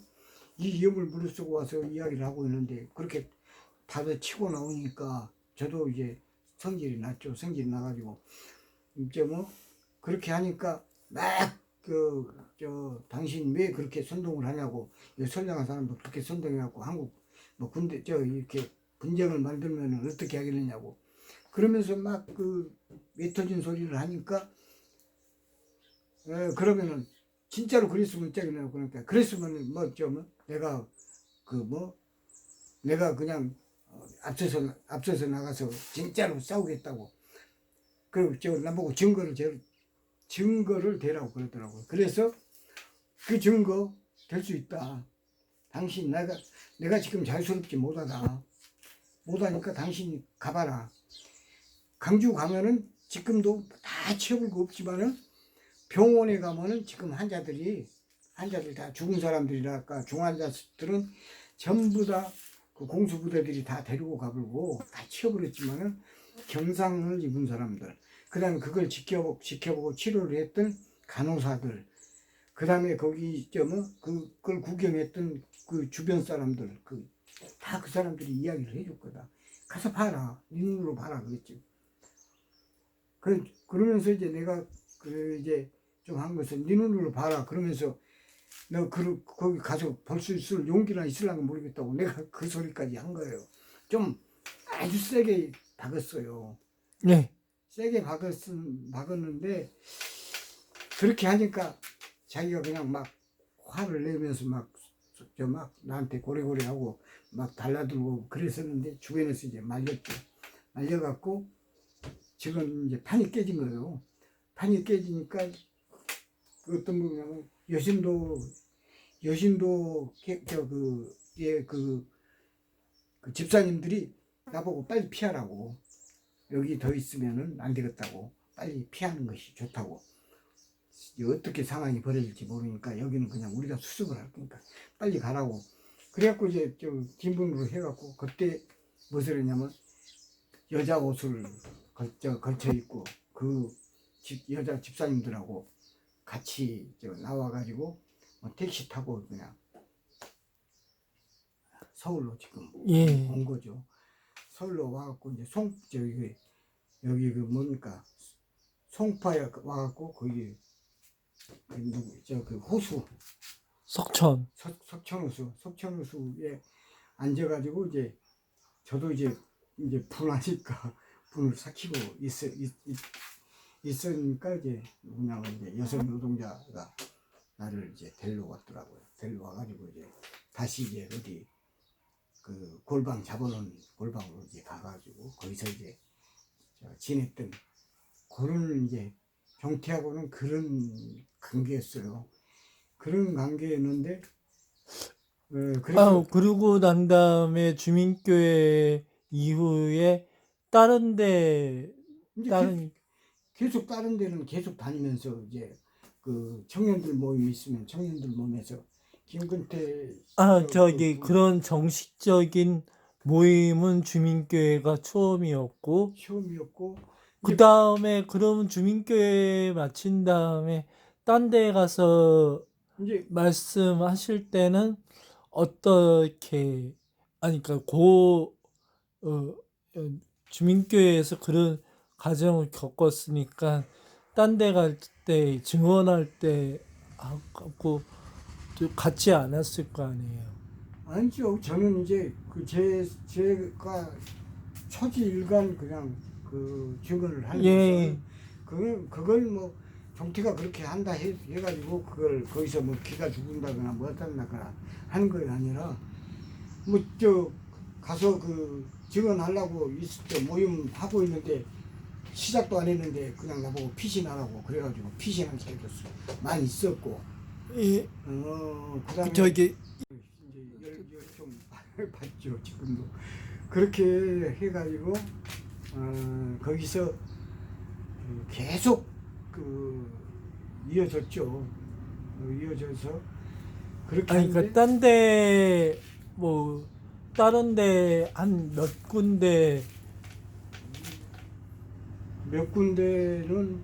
이 위험을 무릅쓰고 와서 이야기를 하고 있는데 그렇게 다들 치고 나오니까 저도 이제 성질이 났죠. 성질이 나가지고 이제 뭐 그렇게 하니까 막 당신 왜 그렇게 선동을 하냐고 선량한 사람도 그렇게 선동해갖고 한국 뭐 군대 이렇게 분쟁을 만들면 어떻게 하겠느냐고 그러면서 막 왜 터진 소리를 하니까 그러면은 진짜로 그랬으면 어쩌겠냐고 그러니까 그랬으면 뭐 내가 내가 그냥 앞서서 나가서 진짜로 싸우겠다고 그리고 나보고 증거를 대라고 그러더라고요. 그래서 그 증거 될 수 있다. 당신 내가 지금 자유스럽지 못하니까 당신이 가봐라. 강주 가면은 지금도 다 치워볼 거 없지만은 병원에 가면은 지금 환자들이 다 죽은 사람들이랄까 중환자들은 전부 다 그 공수부대들이 다 데리고 가버리고 다 치워버렸지만은 경상을 입은 사람들 그다음에 그걸 지켜보고 치료를 했던 간호사들 그다음에 거기 그걸 구경했던 그 주변 사람들 다 그 사람들이 이야기를 해줄 거다. 가서 봐라. 네 눈으로 봐라 그랬지. 그러면서 이제 내가 이제 좀 한 것은 네 눈으로 봐라 그러면서 너 거기 가서 볼 수 있을 용기나 있을랑가 모르겠다고 내가 그 소리까지 한 거예요. 좀 아주 세게 박았어요. 네. 세게 박았는데 그렇게 하니까 자기가 그냥 막 화를 내면서 막 나한테 고래고래하고 막 달라들고 그랬었는데 주변에서 이제 말려갖고 지금 이제 판이 깨진 거예요. 판이 깨지니까 어떤 분이냐면 여신도 그 집사님들이 나보고 빨리 피하라고 여기 더 있으면은 안 되겠다고 빨리 피하는 것이 좋다고 어떻게 상황이 벌어질지 모르니까 여기는 그냥 우리가 수습을 할 거니까 빨리 가라고 그래갖고 이제 뒷문으로 해갖고 그때 무엇을 했냐면 여자 옷을 걸쳐 입고 여자 집사님들하고 같이 나와가지고 택시 타고 그냥 서울로 지금 예. 온 거죠. 서울로 와갖고 이제 여기 뭡니까 송파에 와갖고 거기 그 호수 석천. 석천호수에 앉아가지고 이제 저도 이제 분하니까 분을 삭히고 있으니까 이제 그냥 이제 여성 노동자가 나를 이제 데리러 왔더라고요. 데리러 와가지고 이제 다시 이제 어디 그 골방 잡아놓은 골방으로 이제 가가지고 거기서 이제 지냈던 그런 이제 경태하고는 그런 관계였어요. 그런 관계였는데 그래서 그러고 난 다음에 주민교회 이후에 다른 이제 계속 다른 데는 계속 다니면서 이제 그 청년들 모임 있으면 청년들 모임에서 김근태 그런 정식적인 모임은 주민교회가 처음이었고, 그 다음에 그러면 주민교회 마친 다음에 딴 데 가서 이제 말씀하실 때는 그러니까 주민교회에서 그런 과정을 겪었으니까 딴 데 갈 때 증언할 때 하고 같지 않았을 거 아니에요. 아니죠. 저는 이제 제가 초지일관 그냥 증언을 하는 예. 것은 그걸 뭐 정태가 그렇게 한다 해가지고 그걸 거기서 뭐 기가 죽는다거나 뭐 어쩐다거나 하는 거 아니라 가서 증언하려고 모임 하고 있는데 시작도 안 했는데 그냥 나보고 피신하라고 그래가지고 피신한 적도 많이 있었고 예. 그다음에 저기 이제 좀 봤죠 지금도 그렇게 해가지고 거기서 계속 이어졌죠. 이어져서 그렇게 그러니까 다른 데 한 몇 군데는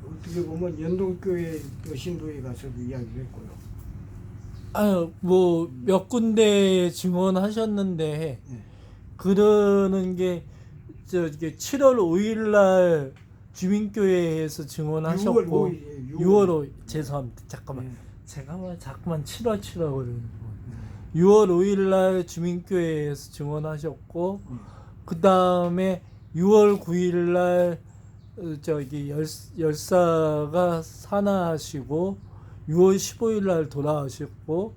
어떻게 보면 연동교회 또 신도에 가서도 이야기를 했고요. 아유, 뭐 몇 군데 증언하셨는데 예. 그러는 게 이게 7월 5일 날 주민교회에서 6월 증언하셨고 5일이에요. 6월 5일 죄송합니다. 잠깐만. 예. 제가 뭐 자꾸만 7월 7월 그러는 거. 예. 6월 5일 날 주민교회에서 증언하셨고 예. 그다음에 6월 9일 날 열사가 산하하시고 6월 15일 날 돌아가셨고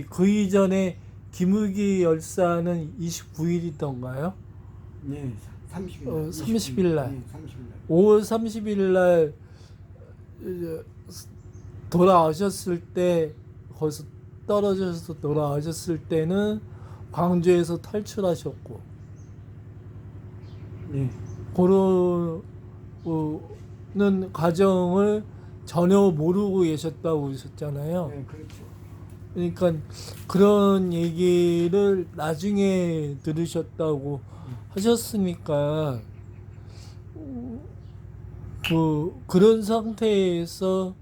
그 이전에 김우기 열사는 29일이던가요? 네, 30일 30일 날. 네, 30일 날. 5월 30일 날 돌아가셨을 때 거기서 떨어져서 돌아가셨을 때는 광주에서 탈출하셨고 네. 그러는 과정을 전혀 모르고 계셨다고 그러셨잖아요. 네, 그렇죠. 그러니까 그런 얘기를 나중에 들으셨다고 하셨으니까 그런 상태에서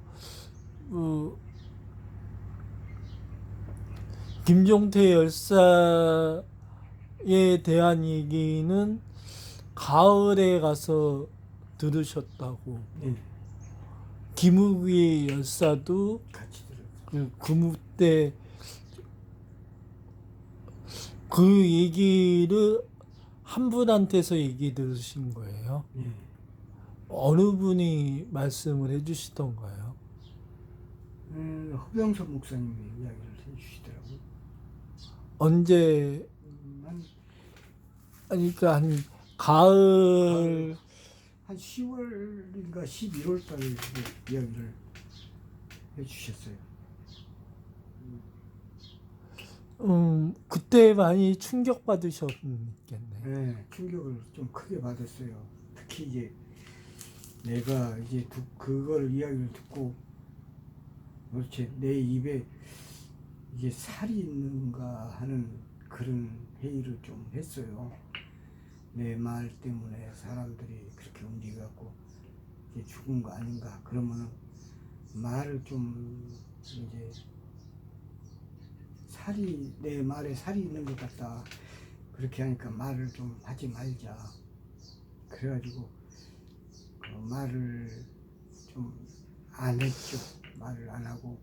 김종태 열사에 대한 얘기는 가을에 가서 들으셨다고. 네, 김우기 열사도 같이 들었죠. 그때 그 얘기를 한 분한테서 얘기 들으신 거예요. 네. 어느 분이 말씀을 해주시던가요? 허병선 목사님이 이야기를 해주시더라고요. 언제 한 그러니까 한 가을 한 10월인가 11월 달에 이야기를 해주셨어요. 그때 많이 충격 받으셨겠네. 네, 충격을 좀 크게 받았어요. 특히 이제 내가 이제 그걸 이야기를 듣고 도대체 내 입에 이게 살이 있는가 하는 그런 회의를 좀 했어요. 내 말 때문에 사람들이 그렇게 움직여갖고 이게 죽은 거 아닌가. 그러면 말을 좀 이제 내 말에 살이 있는 것 같다. 그렇게 하니까 말을 좀 하지 말자. 그래가지고 말을 좀 안 했죠. 말을 안 하고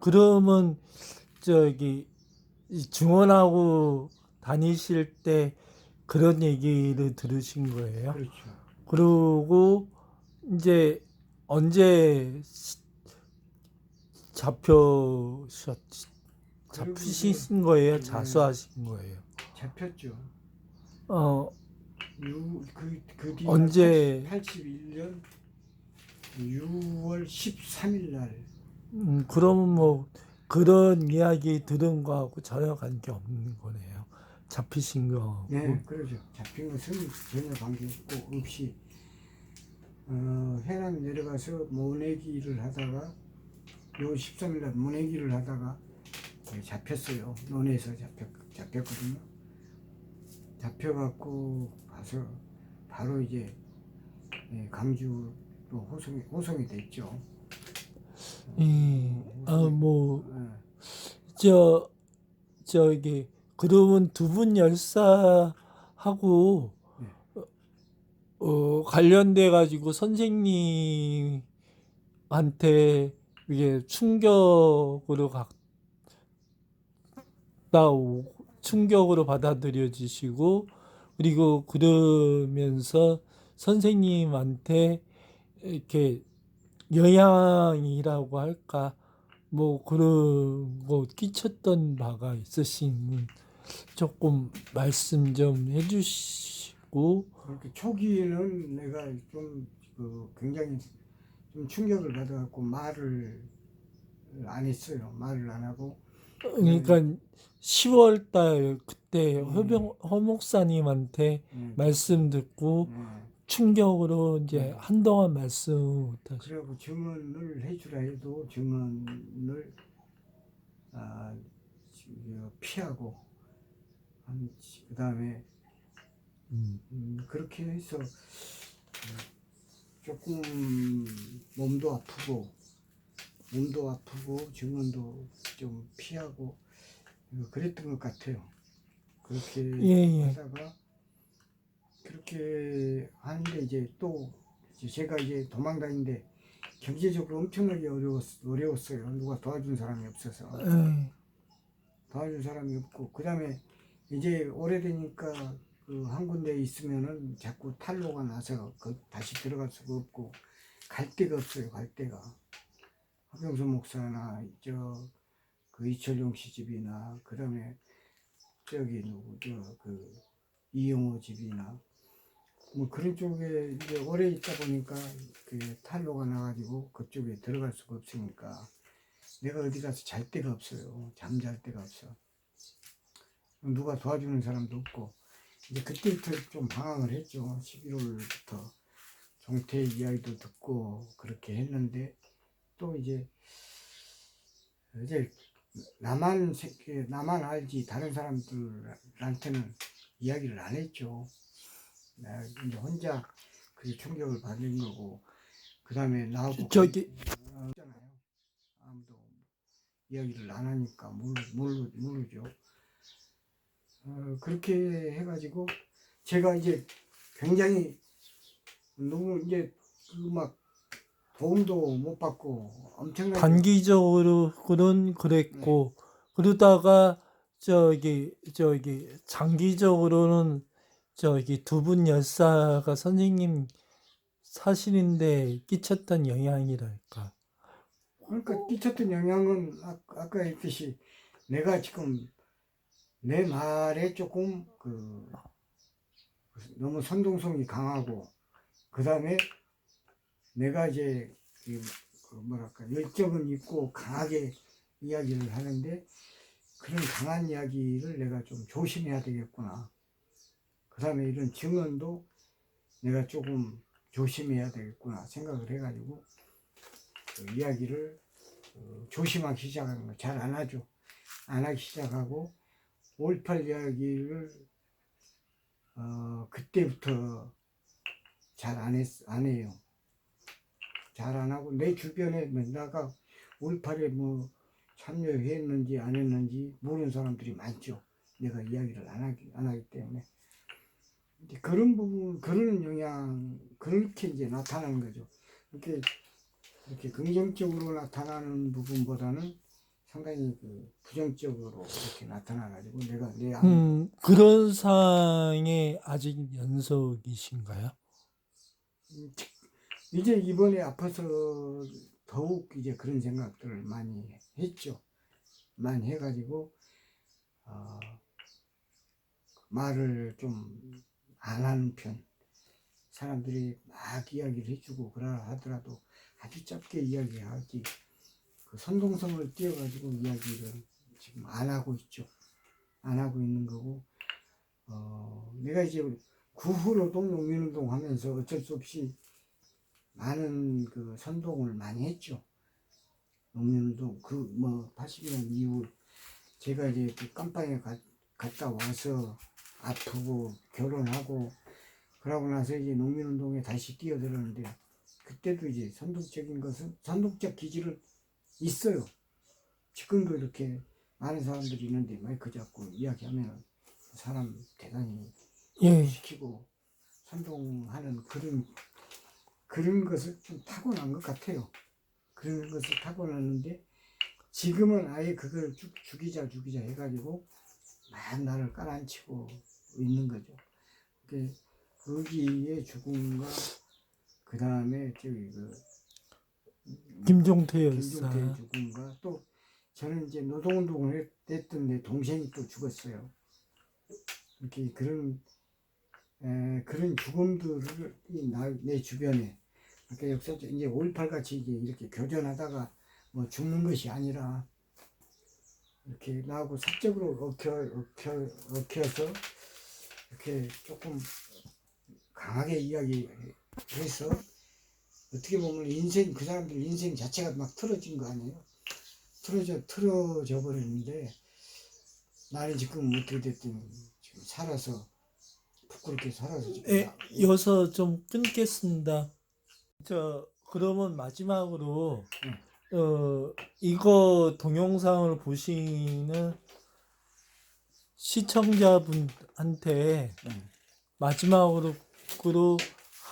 그러면 증언하고 다니실 때 그런 얘기를 들으신 거예요? 그렇죠. 그리고 이제 언제 잡히신 거예요? 네. 자수하신 거예요? 잡혔죠. 그 뒤에 언제? 81년 6월 13일 날. 그러면 뭐 그런 이야기 들은 거하고 전혀 관계 없는 거네요. 잡히신 거. 네, 그러죠. 잡힌 것은 전혀 관계 없이 해남 내려가서 모내기를 하다가 요 13일 날 모내기를 하다가 잡혔어요. 논에서 잡혔거든요. 잡혀갖고 가서 바로 이제 강주로 호송이 됐죠. 그러면 두 분 열사하고 관련돼 가지고 선생님한테 이게 충격으로 받아들여지시고 그리고 그러면서 선생님한테 이렇게 영향이라고 할까 뭐 그런 거 끼쳤던 바가 있으시면 조금 말씀 좀 해주시고. 그렇게 초기에는 내가 좀 굉장히 좀 충격을 받아갖고 말을 안 했어요. 말을 안 하고. 그러니까 10월 달 그때 허 목사님한테 말씀 듣고 충격으로 이제 한동안 말씀 못 하시고. 그리고 증언을 해주라 해도 증언을 피하고 그 다음에 그렇게 해서 조금 몸도 아프고 증언도 좀 피하고 그랬던 것 같아요. 그렇게 예, 예. 하다가 그렇게 하는데 이제 또 이제 제가 이제 도망 다니는데 경제적으로 엄청나게 어려웠어요. 누가 도와준 사람이 없어서. 예. 도와줄 사람이 없고, 그 다음에 이제 오래되니까 그 한 군데 있으면은 자꾸 탈로가 나서 다시 들어갈 수가 없고, 갈 데가 없어요. 갈 데가. 박영수 목사나 그 이철용 씨 집이나, 그 다음에 저기 누구 그 이영호 집이나 뭐 그런 쪽에 이제 오래 있다 보니까 그 탈로가 나가지고 그쪽에 들어갈 수가 없으니까 내가 어디 가서 잘 데가 없어요. 잠잘 데가 없어. 누가 도와주는 사람도 없고, 이제 그때부터 좀 방황을 했죠. 11월부터 종태 이야기도 듣고 그렇게 했는데, 또 이제 나만 알지 다른 사람들한테는 이야기를 안 했죠. 나 이제 혼자 그 충격을 받는 거고, 그 다음에 나하고 저기 있잖아요. 아무도 이야기를 안 하니까 모르죠. 그렇게 해가지고 제가 이제 굉장히 너무 이제 막 도움도 못 받고 엄청나게 단기적으로는 그랬고, 그러다가 저기 장기적으로는 저기 두 분 열사가 선생님 사시는데 끼쳤던 영향이랄까. 그러니까 끼쳤던 영향은 아까 했듯이 내가 지금 내 말에 조금 너무 선동성이 강하고, 그 다음에 내가 이제 뭐랄까 열정은 있고 강하게 이야기를 하는데, 그런 강한 이야기를 내가 좀 조심해야 되겠구나. 그 다음에 이런 증언도 내가 조금 조심해야 되겠구나 생각을 해가지고 그 이야기를 조심하기 시작하는 거. 잘 안 하죠. 안 하기 시작하고 5.18 이야기를 그때부터 잘 안 해요. 잘 안 하고 내 주변에 내가 5.18에 뭐 참여했는지 안 했는지 모르는 사람들이 많죠. 내가 이야기를 안 하기 때문에. 그런 부분, 그런 영향, 그렇게 이제 나타나는 거죠. 이렇게 긍정적으로 나타나는 부분보다는 상당히 부정적으로 이렇게 나타나가지고 내가 그런 상황에 아직 연속이신가요? 이제 이번에 아파서 더욱 이제 그런 생각들을 많이 했죠. 많이 해가지고 말을 좀 안 하는 편. 사람들이 막 이야기를 해주고 그러라 하더라도 아주 짧게 이야기하지, 그 선동성을 띄어가지고 이야기를 지금 안 하고 있죠. 안 하고 있는 거고, 내가 이제 그 후로도 농민운동 하면서 어쩔 수 없이 많은 그 선동을 많이 했죠. 농민운동, 80년 이후 제가 이제 그 깜빵에 갔다 와서 아프고 결혼하고 그러고 나서 이제 농민운동에 다시 뛰어들었는데, 그때도 이제 선동적 기질은 있어요. 지금도 이렇게 많은 사람들이 있는데 마이크 잡고 이야기하면 사람 대단히 예. 시키고 선동하는 그런 것을 좀 타고난 것 같아요. 그런 것을 타고났는데 지금은 아예 그걸 죽이자 해가지고 막 나를 깔아앉히고 있는 거죠. 거기에 죽음과 그 다음에 김종태 열사. 김종태의 죽음과 또 저는 이제 노동운동을 했던 내 동생이 또 죽었어요. 이렇게 그런 죽음들이 내 주변에, 그러니까 역사적 이제 5.18 같이 이제 이렇게 교전하다가 뭐 죽는 것이 아니라 이렇게 나하고 사적으로 얽혀서 이렇게 조금 강하게 이야기해서 어떻게 보면 그 사람들 인생 자체가 막 틀어진 거 아니에요? 틀어져 버렸는데 나는 지금 어떻게 됐든 지금 살아서 부끄럽게 살아서 지금 예, 여기서 좀 끊겠습니다. 그러면 마지막으로 이거 동영상을 보시는 시청자분한테 마지막으로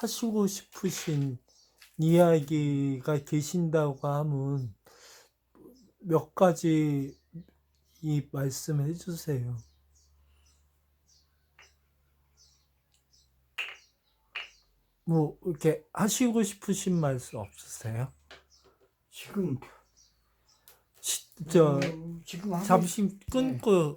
하시고 싶으신 이야기가 계신다고 하면 몇 가지 말씀해 주세요. 뭐 이렇게 하시고 싶으신 말씀 없으세요? 지금 지금 지금 하고 잠시 끊고